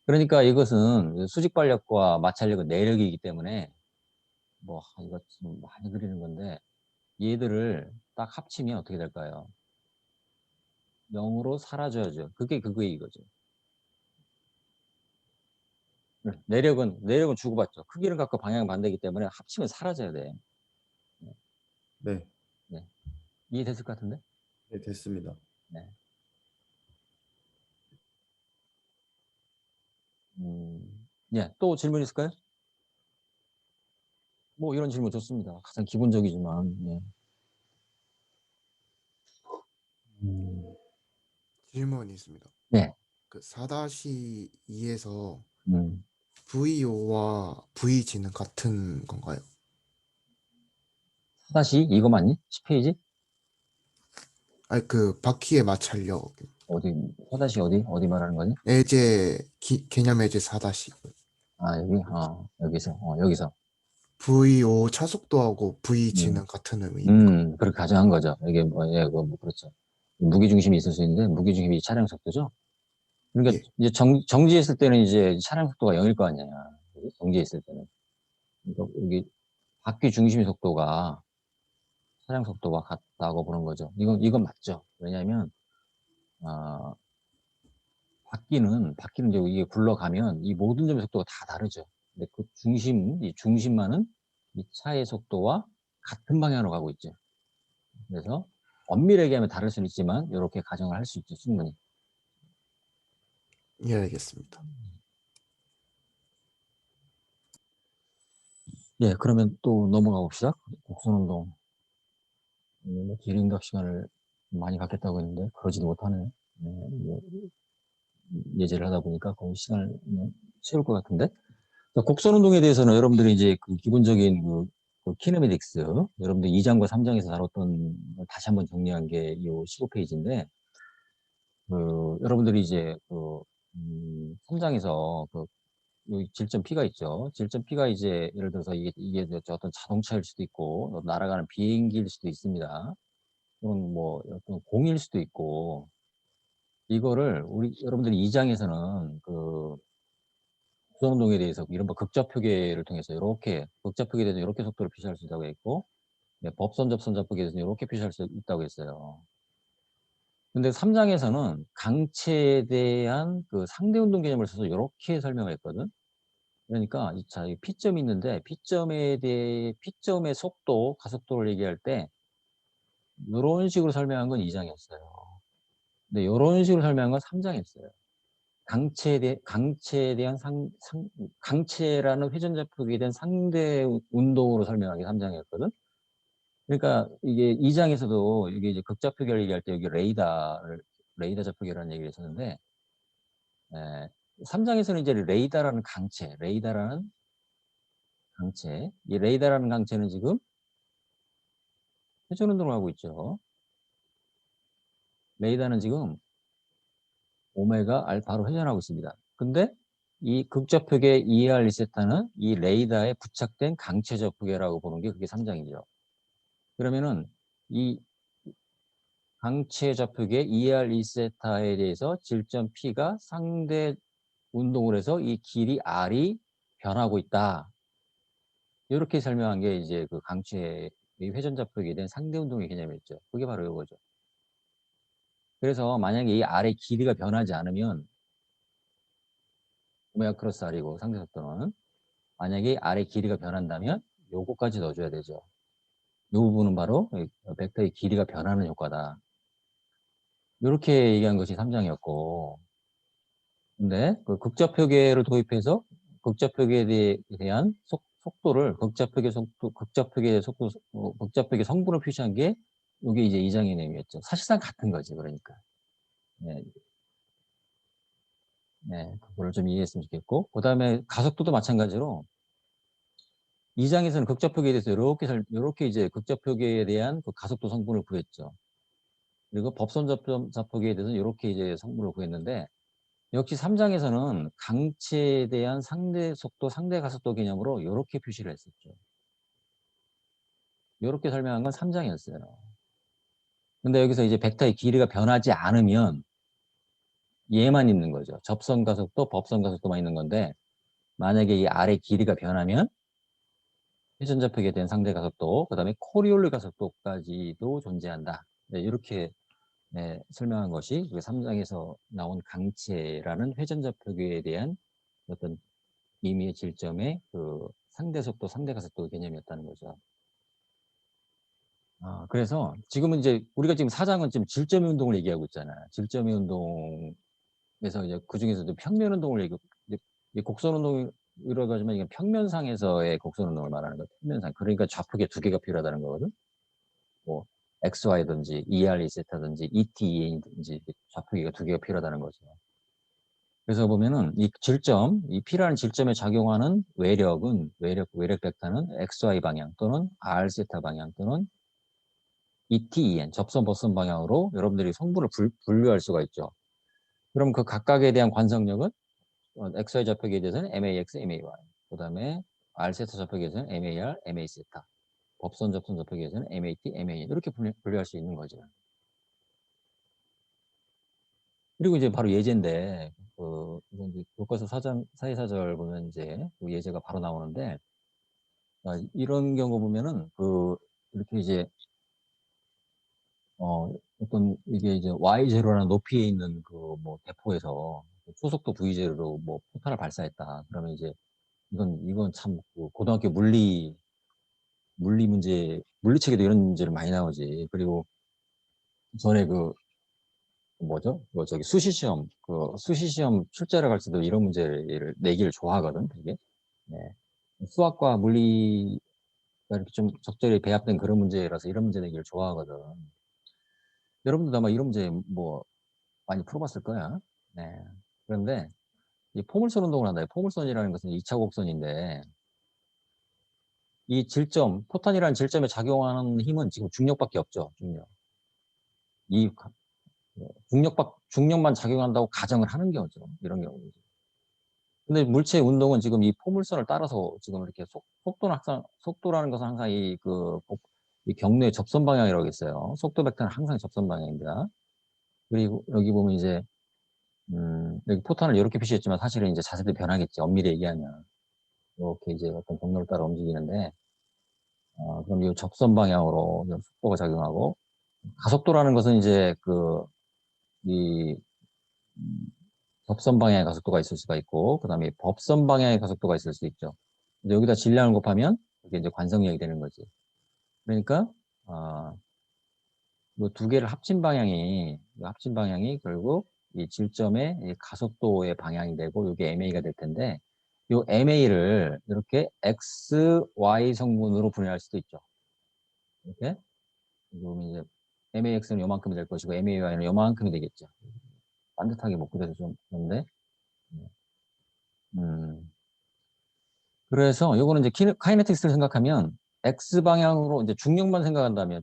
그러니까 이것은 수직 발력과 마찰력은 내력이기 때문에 뭐 이거 좀 많이 그리는 건데 얘들을 딱 합치면 어떻게 될까요? 0으로 사라져야죠. 그게 이거죠. 내력은 주고받죠. 크기를 갖고 방향 반대이기 때문에 합치면 사라져야 돼. 네, 네. 이해됐을 것 같은데? 네 됐습니다. 네. 예, 또 질문 있을까요? 뭐 이런 질문 좋습니다. 가장 기본적이지만. 예. 질문이 있습니다. 네. 그 4-2에서 음. VO와 VG는 같은 건가요? 다시 이거 맞니? 10페이지? 아니 그 바퀴의 마찰력 어디, 다시 어디 말하는 거니? 개념 해제 4-. 아, 여기? 여기서. VO 차속도하고 VG는 음. 같은 의미입니까? 그렇게 가정한 거죠. 이게 뭐, 예, 뭐, 그렇죠. 무게중심이 있을 수 있는데, 무게중심이 차량 속도죠? 그러니까, 예. 이제 정지했을 때는 이제 차량 속도가 0일 거 아니야. 그지? 정지했을 때는. 그러니까 여기 바퀴 중심 속도가 차량 속도와 같다고 보는 거죠. 이건 맞죠. 왜냐하면, 아, 바퀴는 이제 이게 굴러가면 이 모든 점의 속도가 다 다르죠. 근데 그 이 중심만은 이 차의 속도와 같은 방향으로 가고 있죠. 그래서 엄밀하게 하면 다를 수는 있지만 이렇게 가정을 할 수 있죠. 충분히. 예, 알겠습니다. 예, 그러면 또 넘어가 봅시다. 곡선운동. 기린각 시간을 많이 갖겠다고 했는데 그러지도 못하네. 네, 예제를 하다 보니까 거의 시간을 채울 것 같은데. 곡선운동에 대해서는 여러분들이 이제 그 기본적인 그 키네매틱스, 여러분들 2장과 3장에서 다뤘던 걸 다시 한번 정리한 게 이 15페이지인데, 여러분들이 이제 3장에서 요 질점 P가 있죠. 질점 P가 이제 예를 들어서 이게 어떤 자동차일 수도 있고, 날아가는 비행기일 수도 있습니다. 또는 뭐 어떤 공일 수도 있고, 이거를 여러분들이 2장에서는 곡선운동에 대해서 이른바 극좌표계를 통해서 극좌표계에 대해서 이렇게 속도를 표시할 수 있다고 했고, 네, 법선, 접선, 좌표계에 대해서 이렇게 표시할 수 있다고 했어요. 근데 3장에서는 강체에 대한 그 상대운동 개념을 써서 이렇게 설명을 했거든. 그러니까 이 P점이 있는데 P점의 속도, 가속도를 얘기할 때 이런 식으로 설명한 건 2장이었어요. 근데 이런 식으로 설명한 건 3장이었어요. 강체에 대한 강체라는 회전좌표에 대한 상대 운동으로 설명하기 3장이었거든. 그러니까 이게 2장에서도 이게 이제 극좌표계를 얘기할 때 여기 레이더 좌표계라는 얘기를 했었는데, 3장에서는 이제 레이더라는 강체, 이 레이더라는 강체는 지금 회전 운동을 하고 있죠. 레이더는 지금 오메가 알파로 회전하고 있습니다. 근데 이 극좌표계 ER 리세타는 이 레이더에 부착된 강체 좌표계라고 보는 게 그게 3장이죠. 그러면은 이 강체 좌표계 ER 리세타에 대해서 질점 P가 상대 운동을 해서 이 길이 R이 변하고 있다. 이렇게 설명한 게 이제 그 강체의 회전 좌표계에 대한 상대 운동의 개념이었죠. 그게 바로 이거죠. 그래서 만약에 이 R의 길이가 변하지 않으면 오메가 크로스 R이고 상대 속도는 만약에 R의 길이가 변한다면 요거까지 넣어줘야 되죠. 이 부분은 바로 벡터의 길이가 변하는 효과다. 이렇게 얘기한 것이 3장이었고, 근데 그 극좌표계를 도입해서 극좌표계에 대한 속도를 극좌표계 성분을 표시한 게 이게 이제 2장의 내용이었죠. 사실상 같은 거지, 그러니까. 네, 그거를 좀 이해했으면 좋겠고, 그 다음에 가속도도 마찬가지로 2장에서는 극좌표계에 대해서 이렇게 이제 극좌표계에 대한 그 가속도 성분을 구했죠. 그리고 법선 좌표계에 대해서는 이렇게 이제 성분을 구했는데, 역시 3장에서는 강체에 대한 상대 속도, 상대 가속도 개념으로 이렇게 표시를 했었죠. 이렇게 설명한 건 3장이었어요. 근데 여기서 이제 벡터의 길이가 변하지 않으면 얘만 있는 거죠. 접선 가속도, 법선 가속도만 있는 건데, 만약에 이 R의 길이가 변하면 회전좌표계에 대한 상대 가속도, 그 다음에 코리올리 가속도까지도 존재한다. 네, 이렇게 설명한 것이 3장에서 나온 강체라는 회전좌표계에 대한 어떤 임의의 질점의 그 상대 속도, 상대 가속도 개념이었다는 거죠. 그래서 지금은 이제 우리가 지금 4장은 지금 질점의 운동을 얘기하고 있잖아요. 질점의 운동에서 이제 그 중에서도 평면 운동을 이 곡선 운동 이러지만 이게 평면상에서의 곡선 운동을 말하는 거야. 평면상. 그러니까 좌표계 두 개가 필요하다는 거거든. 뭐 XY든지 EREZ든지 ETE든지 좌표계가 두 개가 필요하다는 거죠. 그래서 보면은 이 질점, 이 P라는 질점에 작용하는 외력 벡터는 XY 방향 또는 RZ 방향 또는 ETEN, 접선, 벗선 방향으로 여러분들이 성분을 분류할 수가 있죠. 그럼 그 각각에 대한 관성력은 XY 좌표계에 대해서는 MAX, MAY, 그 다음에 RZ 좌표계에 대해서는 MAR, MAZ, 법선, 접선 좌표계에 대해서는 MAT, MAN 이렇게 분류할 수 있는 거죠. 그리고 이제 바로 예제인데, 이건 이제 교과서 사회사절 보면 이제 그 예제가 바로 나오는데, 이런 경우 보면은 이렇게 이제 어떤 이게 이제 Y0라는 높이에 있는 뭐 대포에서 초속도 V0로 뭐 포탄을 발사했다. 그러면 이제 이건 참 고등학교 물리 문제, 물리책에도 이런 문제를 많이 나오지. 그리고 전에 뭐죠? 저기 수시시험 출제를 갈 때도 이런 문제를 내기를 좋아하거든, 되게. 네. 수학과 물리가 이렇게 좀 적절히 배합된 그런 문제라서 이런 문제 내기를 좋아하거든. 여러분들도 아마 이런 문제 뭐 많이 풀어봤을 거야. 네. 그런데 이 포물선 운동을 한다. 포물선이라는 것은 2차 곡선인데 이 질점, 포탄이라는 질점에 작용하는 힘은 지금 중력밖에 없죠. 중력. 이 중력만 작용한다고 가정을 하는 경우죠. 이런 경우죠. 근데 물체의 운동은 지금 이 포물선을 따라서 지금 이렇게 속도라는 것은 항상 이 경로의 접선 방향이라고 했어요. 속도 벡터는 항상 접선 방향입니다. 그리고 여기 보면 이제 여기 포탄을 이렇게 표시했지만 사실은 이제 자세도 변하겠지. 엄밀히 얘기하면 이렇게 이제 어떤 경로를 따라 움직이는데 그럼 이 접선 방향으로 속도가 작용하고 가속도라는 것은 이제 이 접선 방향의 가속도가 있을 수가 있고 그다음에 법선 방향의 가속도가 있을 수 있죠. 여기다 질량을 곱하면 이게 이제 관성력이 되는 거지. 그러니까 이 두 개를 합친 방향이 결국 이 질점의 이 가속도의 방향이 되고 이게 MA가 될 텐데 이 MA를 이렇게 X, Y 성분으로 분해할 수도 있죠. 이렇게 그러면 이제 MAX는 요만큼이 될 것이고 MAY는 요만큼이 되겠죠. 반듯하게 못 그려서 좀 그런데 그래서 요거는 이제 카이네틱스를 생각하면 X 방향으로 이제 중력만 생각한다면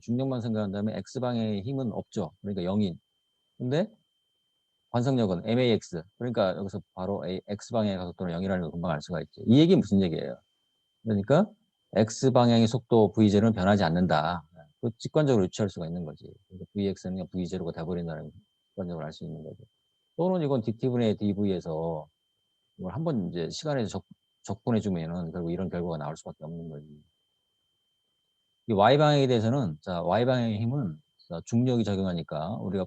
X 방향의 힘은 없죠. 그러니까 0인. 근데 관성력은 MAX. 그러니까 여기서 바로 X 방향의 가속도는 0이라는 걸 금방 알 수가 있죠. 이 얘기는 무슨 얘기예요? 그러니까 X 방향의 속도 V0는 변하지 않는다. 그 직관적으로 유추할 수가 있는 거지. 그러니까 VX는 그냥 V0가 돼버린다는 직관적으로 알 수 있는 거죠. 또는 이건 DT분의 DV에서 이걸 한번 이제 시간에서 적분해주면은 결국 이런 결과가 나올 수밖에 없는 거지. 이 Y방향에 대해서는, 자, Y방향의 힘은 자, 중력이 작용하니까 우리가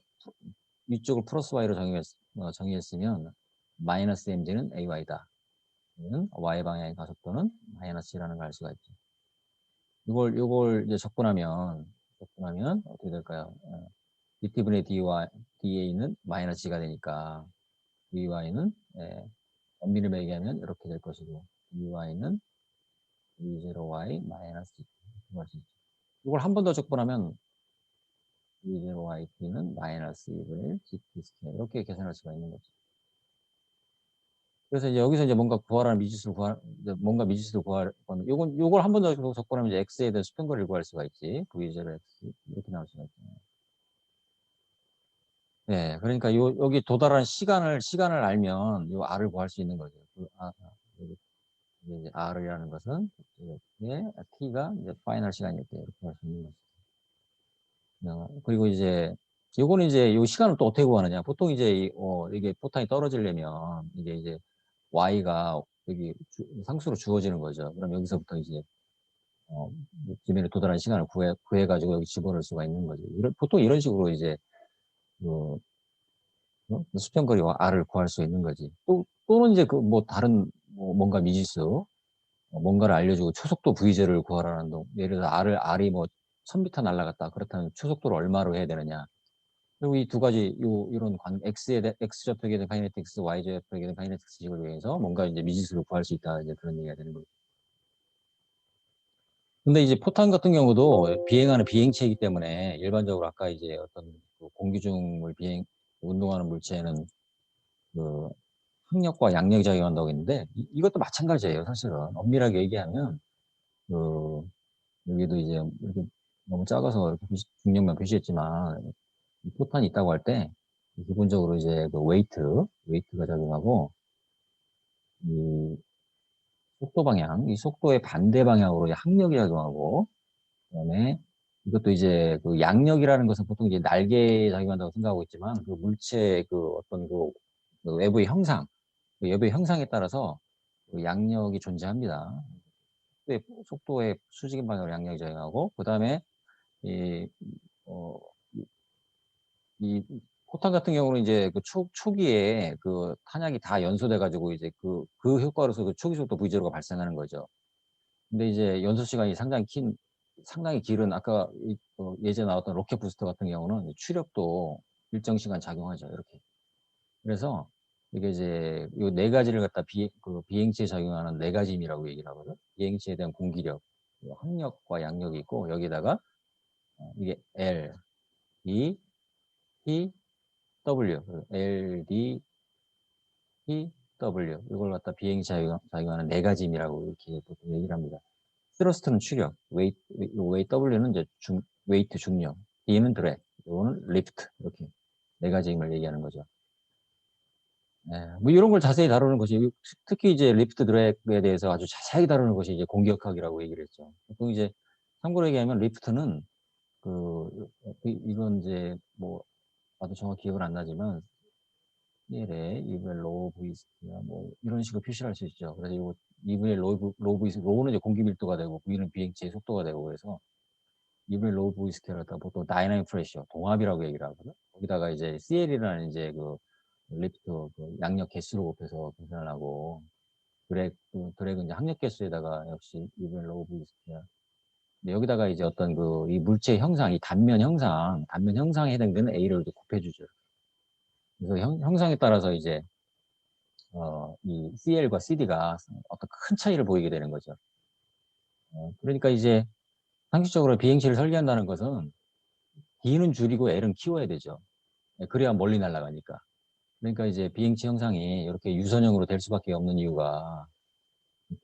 위쪽을 플러스 Y로 정의했으면 마이너스 mg는 AY다. Y방향의 가속도는 마이너스 C라는 걸 알 수가 있죠. 이걸 이제 적분하면 어떻게 될까요? dt분의 da는 마이너스 C가 되니까 vy는 엄밀히 얘기하면 이렇게 될 것이고 vy는 v0y 마이너스 C 할 수 있죠. 이걸 한 번 더 적분하면 v0yt는 마이너스 2분의 1 gt 스퀘어 이렇게 계산할 수가 있는 거죠. 그래서 이제 여기서 이제 뭔가 미지수를 구할 거면 요걸 한 번 더 적분하면 이제 x에 대한 수평거리를 구할 수가 있지. v0x 이렇게 나올 수가 있잖아요. 네, 그러니까 여기 도달하는 시간을 알면 요 r을 구할 수 있는 거죠. 이제 r이라는 것은 이렇게 t가 이제 파이널 시간일 때 이렇게 할 수 있는 거죠. 그리고 이제 요거는 이제 요 시간을 또 어떻게 구하느냐? 보통 이제 이게 포탄이 떨어지려면 이제 y가 여기 상수로 주어지는 거죠. 그럼 여기서부터 이제 지면에 도달하는 시간을 구해가지고 여기 집어넣을 수가 있는 거죠. 보통 이런 식으로 이제 수평거리와 r을 구할 수 있는 거지. 또는 이제 뭐 다른 뭔가 미지수 뭔가를 알려주고 초속도 V제를 구하라는 동. 예를 들어 R이 뭐 1000m 날아갔다. 그렇다면 초속도를 얼마로 해야 되느냐. 그리고 이 두 가지 이런 X 좌표에 대한 카이네틱스, Y 좌표에 대한 카이네틱스식을 이용해서 뭔가 이제 미지수를 구할 수 있다. 이제 그런 얘기가 되는 거죠. 근데 이제 포탄 같은 경우도 비행하는 비행체이기 때문에 일반적으로 아까 이제 어떤 그 공기 중을 운동하는 물체는 그 항력과 양력이 작용한다고 했는데 이것도 마찬가지예요. 사실은 엄밀하게 얘기하면 그 여기도 이제 이렇게 너무 작아서 이렇게 중력만 표시했지만 이 포탄이 있다고 할 때 기본적으로 이제 그 웨이트가 작용하고 이 속도 방향, 이 속도의 반대 방향으로 항력이 작용하고 그다음에 이것도 이제 그 양력이라는 것은 보통 이제 날개에 작용한다고 생각하고 있지만 그 물체의 그 어떤 그 외부의 형상, 그 외부의 형상에 따라서 그 양력이 존재합니다. 속도의 수직인 방향으로 양력이 작용하고 그다음에 이 어, 이 포탄 같은 경우는 이제 그 초기에 그 탄약이 다 연소돼 가지고 이제 그 효과로서 그 초기 속도 V0가 발생하는 거죠. 근데 이제 연소 시간이 상당히 길은 아까 예전에 나왔던 로켓 부스터 같은 경우는 추력도 일정 시간 작용하죠. 이렇게. 그래서 이게 이제 요 네 가지를 갖다 비행체에 작용하는 네 가지 힘이라고 얘기를 하거든. 비행체에 대한 공기력, 항력과 양력이 있고 여기다가 이게 L, D, P, W, L, D, P, W 이걸 갖다 비행체에 작용하는 네 가지 힘이라고 이렇게 보통 얘기를 합니다. 스러스트는 추력, W는 이제 웨이트 중력, D는 드래그, 이거는 리프트 이렇게 네 가지 힘을 얘기하는 거죠. 네, 뭐 이런 걸 자세히 다루는 것이 특히 이제 리프트 드래그에 대해서 아주 자세히 다루는 것이 이제 공기역학이라고 얘기를 했죠. 보통 이제 참고로 얘기하면 리프트는 이건 이제 뭐 나도 정확히 기억은 안 나지만 CL에 2분의 로우 V스퀘어 뭐 이런 식으로 표시를 할 수 있죠. 그래서 이거 2분의 로우 V 로우는 이제 공기 밀도가 되고 V는 비행체의 속도가 되고 그래서 2분의 로우 V 스퀘어를 갖다 보통 다이나믹 프레셔 동압이라고 얘기를 하거든. 거기다가 이제 CL이라는 이제 그 리프트 그 양력 개수를 곱해서 계산을 하고 드래그 이제 항력 개수에다가 역시 2분의 로우 V 스퀘어. 근데 여기다가 이제 어떤 이 물체 형상, 이 단면 형상에 해당되는 A를 이제 곱해주죠. 그래서 형상에 따라서 이제 이 CL과 CD가 어떤 큰 차이를 보이게 되는 거죠. 그러니까 이제 상식적으로 비행체를 설계한다는 것은 D는 줄이고 L은 키워야 되죠. 그래야 멀리 날아가니까. 그러니까 이제 비행체 형상이 이렇게 유선형으로 될 수밖에 없는 이유가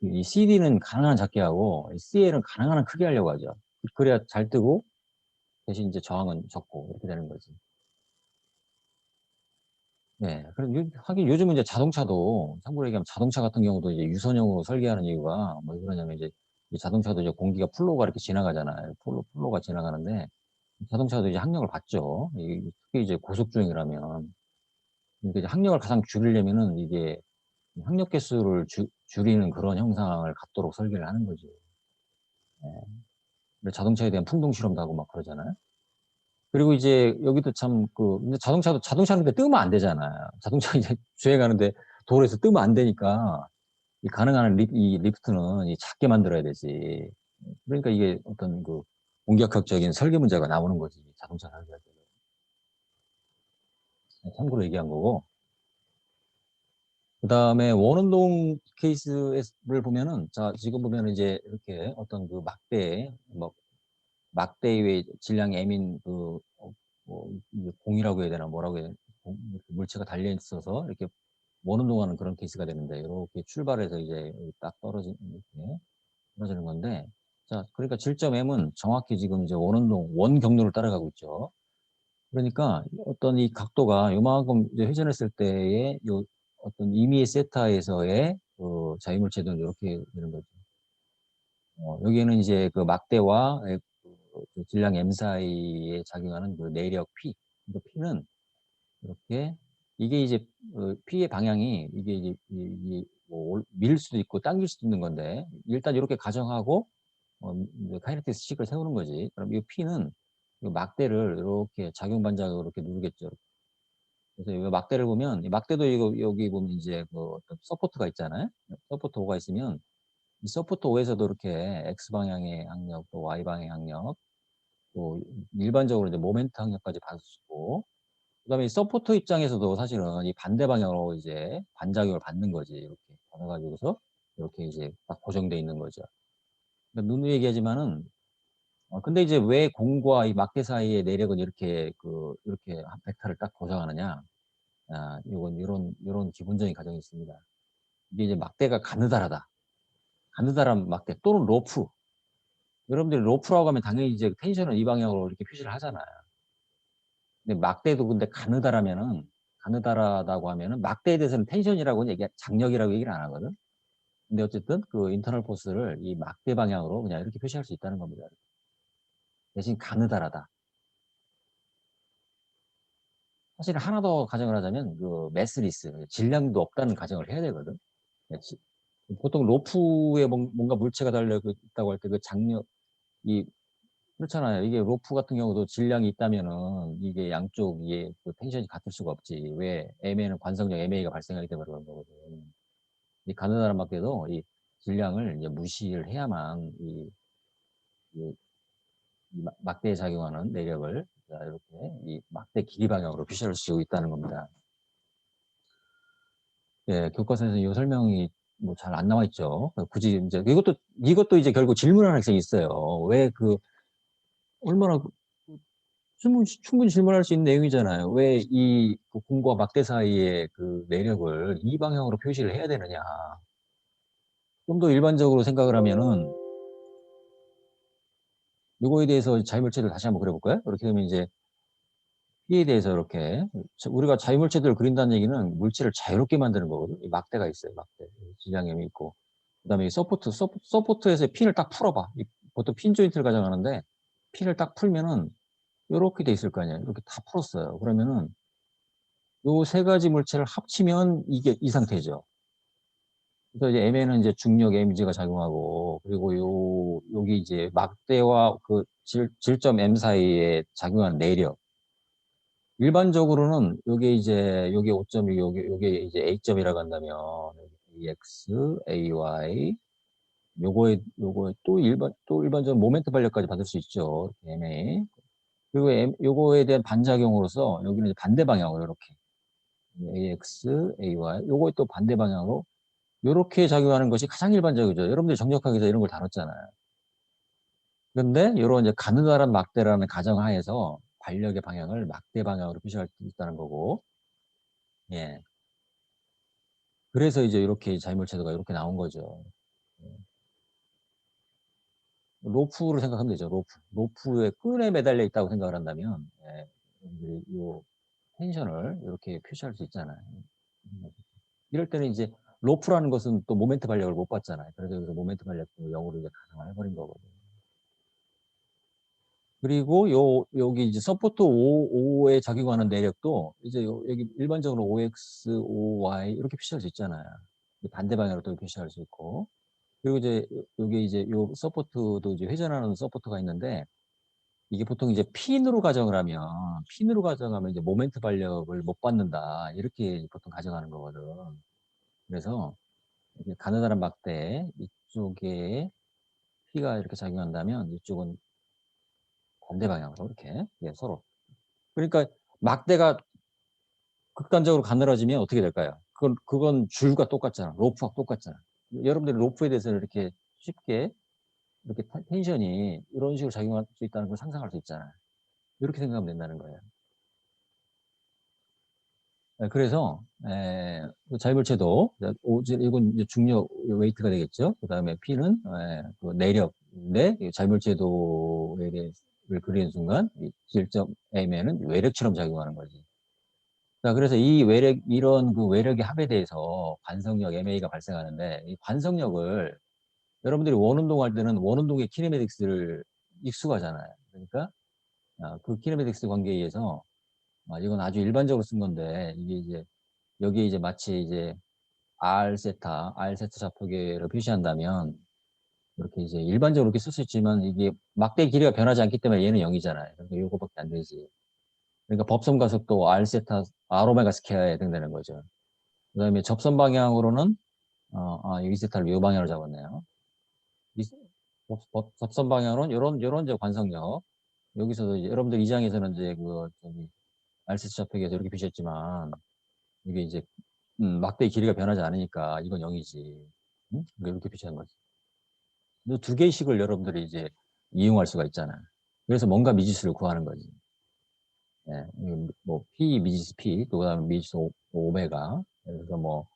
이 CD는 가능한 한 작게 하고 CL은 가능한 한 크게 하려고 하죠. 그래야 잘 뜨고 대신 이제 저항은 적고 이렇게 되는 거지. 네. 그리고 하긴 요즘은 이제 자동차도 참고로 얘기하면 자동차 같은 경우도 이제 유선형으로 설계하는 이유가 뭐 그러냐면 이제 이 자동차도 이제 공기가 플로우가 이렇게 지나가잖아요. 플로우가 지나가는데 자동차도 이제 항력을 받죠. 특히 이제 고속 주행이라면. 그러니까 이제 항력을 가장 줄이려면은 이게 항력 개수를 줄이는 그런 형상을 갖도록 설계를 하는 거죠. 네. 그래서 자동차에 대한 풍동 실험도 하고 막 그러잖아요. 그리고 이제 여기도 참 근데 자동차는 근데 뜨면 안 되잖아요. 자동차 이제 주행하는데 도로에서 뜨면 안 되니까 이 가능한 한 이 리프트는 작게 만들어야 되지. 그러니까 이게 어떤 공격학적인 설계 문제가 나오는 거지. 자동차 설계할 때. 참고로 얘기한 거고. 그 다음에 원운동 케이스를 보면은, 자, 지금 보면은 이제 이렇게 어떤 막대의 질량이 M인 공이라고 해야 되나 뭐라고 해야 되나 물체가 달려 있어서 이렇게 원운동하는 그런 케이스가 되는데 이렇게 출발해서 이제 딱 이렇게 떨어지는 건데 자 그러니까 질점 M은 정확히 지금 이제 원 경로를 따라가고 있죠. 그러니까 어떤 이 각도가 요만큼 이제 회전했을 때의 요 어떤 2미의 세타에서의 그 자유물체들은 이렇게 되는 거죠. 여기에는 이제 그 막대와 그 질량 M 사이에 작용하는 그 내력 P. 그 P는 이렇게 이게 이제 P의 방향이 이게 이제 밀 수도 있고 당길 수도 있는 건데 일단 이렇게 가정하고 카이네틱스 식을 세우는 거지. 그럼 이 P는 이 막대를 이렇게 작용 반작용으로 이렇게 누르겠죠. 그래서 이 막대를 보면 이 막대도 이거 여기 보면 이제 어떤 서포트가 있잖아요. 서포트 5가 있으면 이 서포트 5에서도 이렇게 X 방향의 항력 또 Y 방향의 항력 또 일반적으로 이제 모멘트 항력까지 받을 수 있고 그다음에 이 서포터 입장에서도 사실은 이 반대 방향으로 이제 반작용을 받는 거지. 이렇게 받아가지고서 이렇게 이제 딱 고정돼 있는 거죠. 그러니까 누누이 얘기하지만은 근데 이제 왜 공과 이 막대 사이의 내력은 이렇게 벡터를 딱 고정하느냐? 요건 요런 기본적인 가정이 있습니다. 이게 이제 막대가 가느다라다. 가느다란 막대 또는 로프. 여러분들이 로프라고 하면 당연히 이제 텐션을 이 방향으로 이렇게 표시를 하잖아요. 근데 막대도 근데 가느다라다고 하면은 막대에 대해서는 텐션이라고 장력이라고 얘기를 안 하거든. 근데 어쨌든 그 인터널 포스를 이 막대 방향으로 그냥 이렇게 표시할 수 있다는 겁니다. 대신 가느다라다. 사실 하나 더 가정을 하자면 그 매스리스, 질량도 없다는 가정을 해야 되거든. 예, 보통 로프에 뭔가 물체가 달려 있다고 할 때 그 장력, 그렇잖아요. 이게 로프 같은 경우도 질량이 있다면은 이게 양쪽 이게 그 텐션이 같을 수가 없지. 왜? MA는 관성력 MA가 발생하기 때문에 그런 거거든. 이 가느다란 막대도 이 질량을 이제 무시를 해야만 이 막대에 작용하는 내력을 이렇게 이 막대 길이 방향으로 표시할 수 있다는 겁니다. 예, 교과서에서 이 설명이 뭐 잘 안 나와 있죠. 굳이 이제 이것도 이제 결국 질문하는 학생이 있어요. 왜 얼마나 충분히 질문할 수 있는 내용이잖아요. 왜 그 공과 막대 사이의 그 내력을 이 방향으로 표시를 해야 되느냐. 좀 더 일반적으로 생각을 하면은 요거에 대해서 자유물체들 다시 한번 그려볼까요? 그렇게 되면 이제 P에 대해서 이렇게 우리가 자유물체들을 그린다는 얘기는 물체를 자유롭게 만드는 거거든요. 이 막대가 있어요. 막대. 질량염이 있고. 그다음에 이 서포트에서 핀을 딱 풀어봐. 보통 핀 조인트를 가정하는데 핀을 딱 풀면은 이렇게 돼 있을 거 아니에요. 이렇게 다 풀었어요. 그러면은 요 세 가지 물체를 합치면 이게 이 상태죠. 그래서 이제 M에는 이제 중력 mg가 작용하고, 그리고 여기 이제 막대와 그 질점 M 사이에 작용하는 내력. 일반적으로는 요게 5점이 요게 이제 A점이라고 한다면 AX, AY 요거에 또 일반적으로 모멘트 발력까지 받을 수 있죠. MA. 그리고 요거에 대한 반작용으로서 여기는 이제 반대 방향으로 이렇게 AX, AY 요거에 또 반대 방향으로 요렇게 작용하는 것이 가장 일반적이죠. 여러분들이 정력학에서 이런 걸 다뤘잖아요. 그런데 요런 이제 가느다란 막대라는 가정하에서 발력의 방향을 막대 방향으로 표시할 수 있다는 거고, 예. 그래서 이제 이렇게 자유물체도가 이렇게 나온 거죠. 로프로 생각하면 되죠. 로프의 끈에 매달려 있다고 생각을 한다면, 예. 요 텐션을 이렇게 표시할 수 있잖아요. 이럴 때는 이제 로프라는 것은 또 모멘트 발력을 못 받잖아요. 그래서 여기서 모멘트 발력도 0으로 이제 가정을 해버린 거거든요. 그리고 여기 이제 서포트 5에 작용하는 내력도 이제 여기 일반적으로 OX, OY 이렇게 표시할 수 있잖아요. 반대 방향으로 또 표시할 수 있고. 그리고 이제 여기 이제 요 서포트도 이제 회전하는 서포트가 있는데 이게 보통 이제 핀으로 가정하면 이제 모멘트 발력을 못 받는다. 이렇게 보통 가정하는 거거든. 그래서 이게 가느다란 막대 이쪽에 P가 이렇게 작용한다면 이쪽은 반대 방향으로 이렇게 서로. 그러니까 막대가 극단적으로 가늘어지면 어떻게 될까요? 그건 줄과 똑같잖아. 로프와 똑같잖아. 여러분들이 로프에 대해서 이렇게 쉽게 이렇게 텐션이 이런 식으로 작용할 수 있다는 걸 상상할 수 있잖아요. 이렇게 생각하면 된다는 거예요. 그래서 자유물체도 이건 이제 중력 웨이트가 되겠죠. 그 다음에 P는 그 내력인데 자유물체도에 대해서 그리는 순간 질적 M에는 외력처럼 작용하는 거지. 자, 그래서 이런 그 외력의 합에 대해서 관성력 MA가 발생하는데, 이 관성력을 여러분들이 원운동 할 때는 원운동의 키네매틱스를 익숙하잖아요. 그러니까, 그 키네매틱스 관계에 의해서, 이건 아주 일반적으로 쓴 건데, 이게 이제, 여기에 이제 마치 이제 R 세타 좌표계를 표시한다면, 이렇게 이제 일반적으로 이렇게 쓸 수 있지만, 이게 막대 길이가 변하지 않기 때문에 얘는 0이잖아요. 그러니까 요거밖에 안 되지. 그러니까 법선 가속도 R 오메가 스퀘어에 해당되는 거죠. 그 다음에 접선 방향으로는, 여기 세타를 요 방향으로 잡았네요. 접선 방향으로는 요런 이제 관성력. 여기서도 이제 여러분들 이 장에서는 이제 RCS 좌표기에서 이렇게 표시했지만 이게 이제 막대의 길이가 변하지 않으니까 이건 0이지. 응? 그러니까 이렇게 표시한 거지. 이 두 개의 식을 여러분들이 이제 이용할 수가 있잖아. 그래서 뭔가 미지수를 구하는 거지. 예, 뭐 P 미지수 P, 또 그다음에 미지수 오메가. 그래서 뭐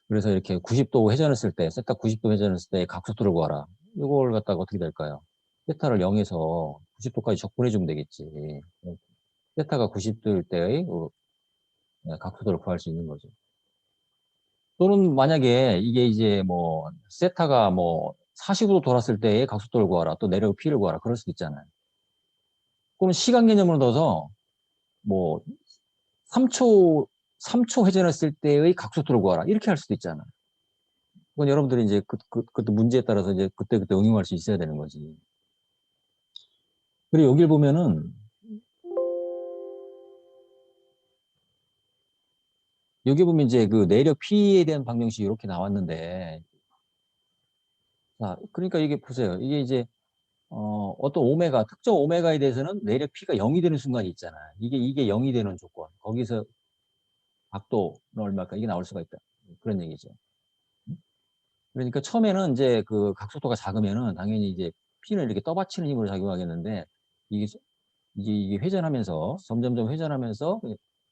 그래서 이렇게 90도 회전했을 때, 세타 90도 회전했을 때 각속도를 구하라. 이걸 갖다가 어떻게 될까요? 세타를 0에서 90도까지 적분해 주면 되겠지. 세타가 90도일 때의 각속도를 구할 수 있는 거죠. 또는 만약에 이게 이제 뭐 세타가 뭐 45도 돌았을 때의 각속도를 구하라. 또 내려고 P를 구하라. 그럴 수도 있잖아요. 그럼 시간 개념으로 넣어서 뭐 3초 회전했을 때의 각속도를 구하라. 이렇게 할 수도 있잖아. 그건 여러분들이 이제 그것도 문제에 따라서 이제 그때그때 응용할 수 있어야 되는 거지. 그리고 여기를 보면은 여기 보면 이제 그 내력 P에 대한 방정식이 이렇게 나왔는데, 자, 그러니까 이게 보세요. 이게 이제 어떤 오메가, 특정 오메가에 대해서는 내력 P가 0이 되는 순간이 있잖아. 이게 0이 되는 조건. 거기서 각도는 얼마일까? 이게 나올 수가 있다. 그런 얘기죠. 그러니까 처음에는 이제 그 각속도가 작으면은 당연히 이제 P는 이렇게 떠받치는 힘으로 작용하겠는데, 이게 이게 회전하면서 점점점 회전하면서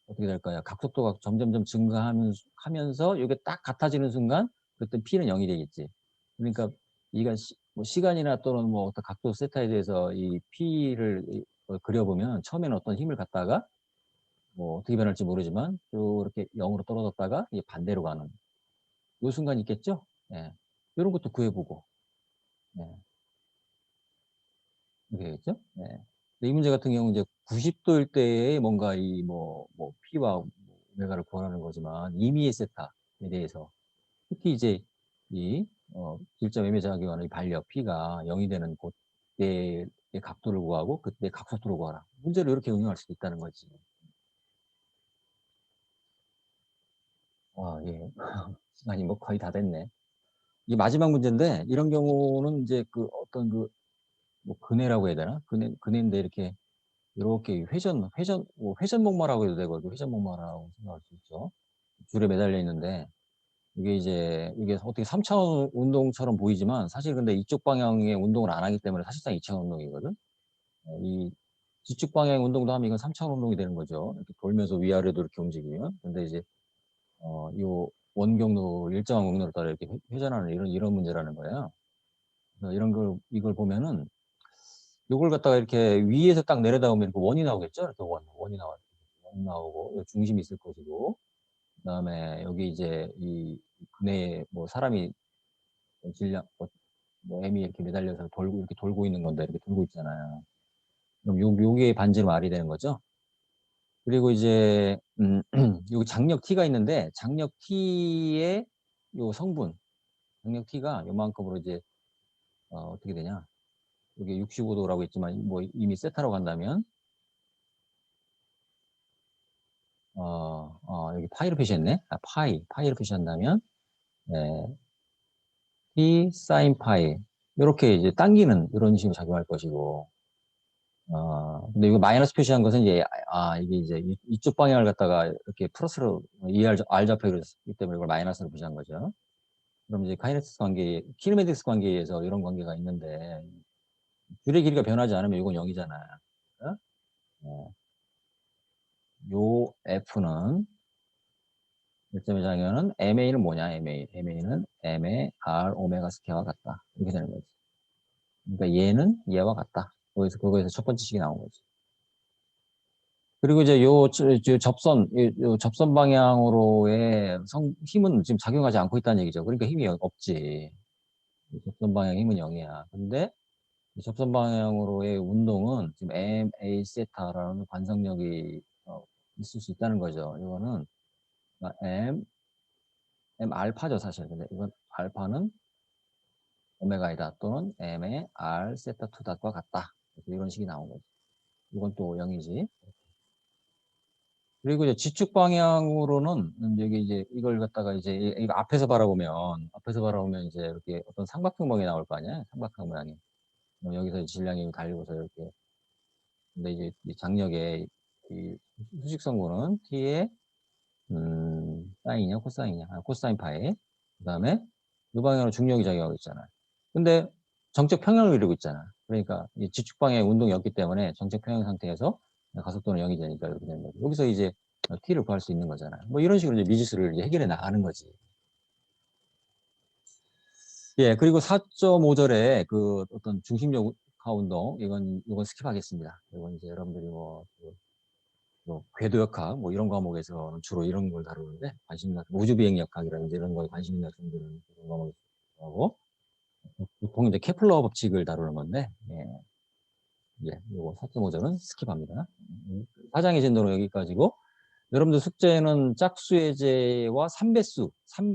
어떻게 될까요? 각속도가 점점점 증가하면서 이게 딱 같아지는 순간 그때 P는 0이 되겠지. 그러니까 이가 뭐 시간이나 또는 뭐 어떤 각도 세타에 대해서 이 P를 그려보면 처음에는 어떤 힘을 갖다가 뭐 어떻게 변할지 모르지만 또 이렇게 0으로 떨어졌다가 이게 반대로 가는 이 순간이 있겠죠? 예. 이런 것도 구해보고. 예. 이렇게 되겠죠? 예. 이 문제 같은 경우는 이제 90도일 때에 뭔가 뭐 P와 오메가를 구하는 거지만 임의의 세타에 대해서 특히 이제 이 질적 매매 작용하는 이 반력 P가 0이 되는 그때의 각도를 구하고 그때 각속도를 구하라. 문제를 이렇게 응용할 수도 있다는 거지. 와, 예. 시간이 뭐 거의 다 됐네. 이 마지막 문제인데 이런 경우는 이제 그 어떤 그 뭐 근해라고 해야 되나? 근해인데 이렇게 뭐 회전목마라고 해도 되고, 회전목마라고 생각할 수 있죠. 줄에 매달려 있는데, 이게 어떻게 3차원 운동처럼 보이지만, 사실 근데 이쪽 방향의 운동을 안 하기 때문에 사실상 2차원 운동이거든. 이 뒤쪽 방향의 운동도 하면 이건 3차원 운동이 되는 거죠. 이렇게 돌면서 위아래도 이렇게 움직이면. 근데 이제, 요 원경로, 일정한 경로를 따라 이렇게 회전하는 이런 문제라는 거예요. 그래서 이걸 보면은, 요걸 갖다가 이렇게 위에서 딱 내려다보면 이렇게 원이 나오겠죠? 이렇게 원이 나오고, 중심이 있을 것이고, 그 다음에 여기 이제 이 근해에 뭐 사람이 질량, 뭐 M이 이렇게 매달려서 이렇게 돌고 있는 건데, 이렇게 돌고 있잖아요. 그럼 요게 반지름 R이 되는 거죠? 그리고 이제, 여기 장력 T가 있는데, 장력 T의 요 성분, 장력 T가 요만큼으로 이제, 어떻게 되냐? 여기 65도라고 했지만, 뭐 이미 세타로 간다면, 여기 파이로 표시했네. 파이로 표시한다면, 네, P 사인 파이. 이렇게 이제 당기는 이런 식으로 작용할 것이고, 근데 이거 마이너스 표시한 것은 이제, 이게 이제 이쪽 방향을 갖다가 이렇게 플러스로 R 좌표로 했기 때문에 이걸 마이너스로 표시한 거죠. 그럼 이제 키네매틱스 관계에 의해서 이런 관계가 있는데, 줄의 길이가 변하지 않으면 이건 0이잖아요. 요 F는 일점의 장면은 MA는 뭐냐? MA는 M의 R 오메가 스퀘어와 같다. 이렇게 되는 거지. 그러니까 얘는 얘와 같다. 그거에서 첫 번째 식이 나온 거지. 그리고 이제 요 접선 방향으로의 힘은 지금 작용하지 않고 있다는 얘기죠. 그러니까 힘이 없지. 접선 방향 힘은 0이야. 근데 이 접선 방향으로의 운동은 지금 MA 세타라는 관성력이 있을 수 있다는 거죠. 이거는 M 알파죠, 사실. 근데 이건 알파는 오메가이다 또는 M의 R 세타 2닷과 같다. 이런 식이 나온 거죠. 이건 또 0이지. 그리고 이제 지축 방향으로는 여기 이제 이걸 갖다가 이제 이거 앞에서 바라보면 이제 이렇게 어떤 삼각형 모양이 나올 거 아니야? 삼각형 모양이. 그럼 여기서 질량이 달리고서 이렇게. 근데 이제 이 장력에 이 수직선고는 t의 사인이냐 코사인이냐, 코사인 파이. 그다음에 이 방향으로 중력이 작용하고 있잖아. 근데 정적 평형을 이루고 있잖아. 그러니까 이 지축 방향의 운동이 없기 때문에 정적 평형 상태에서 가속도는 0이 되니까 이렇게 되는 거고. 여기서 이제 t를 구할 수 있는 거잖아. 뭐 이런 식으로 이제 미지수를 이제 해결해 나가는 거지. 예, 그리고 4.5절에 그 어떤 중심력 운동, 이건 스킵하겠습니다. 이건 이제 여러분들이 뭐 궤도역학 뭐 이런 과목에서는 주로 이런 걸 다루는데 관심 있는 우주비행역학이라든지 이런 거에 관심 있는 학생들은 그런 과목을 하고 보통 이제 케플러 법칙을 다루는 건데 예, 요거 4.5절은 스킵합니다. 4장의 진도는 여기까지고 여러분들 숙제는 짝수예제와 3배수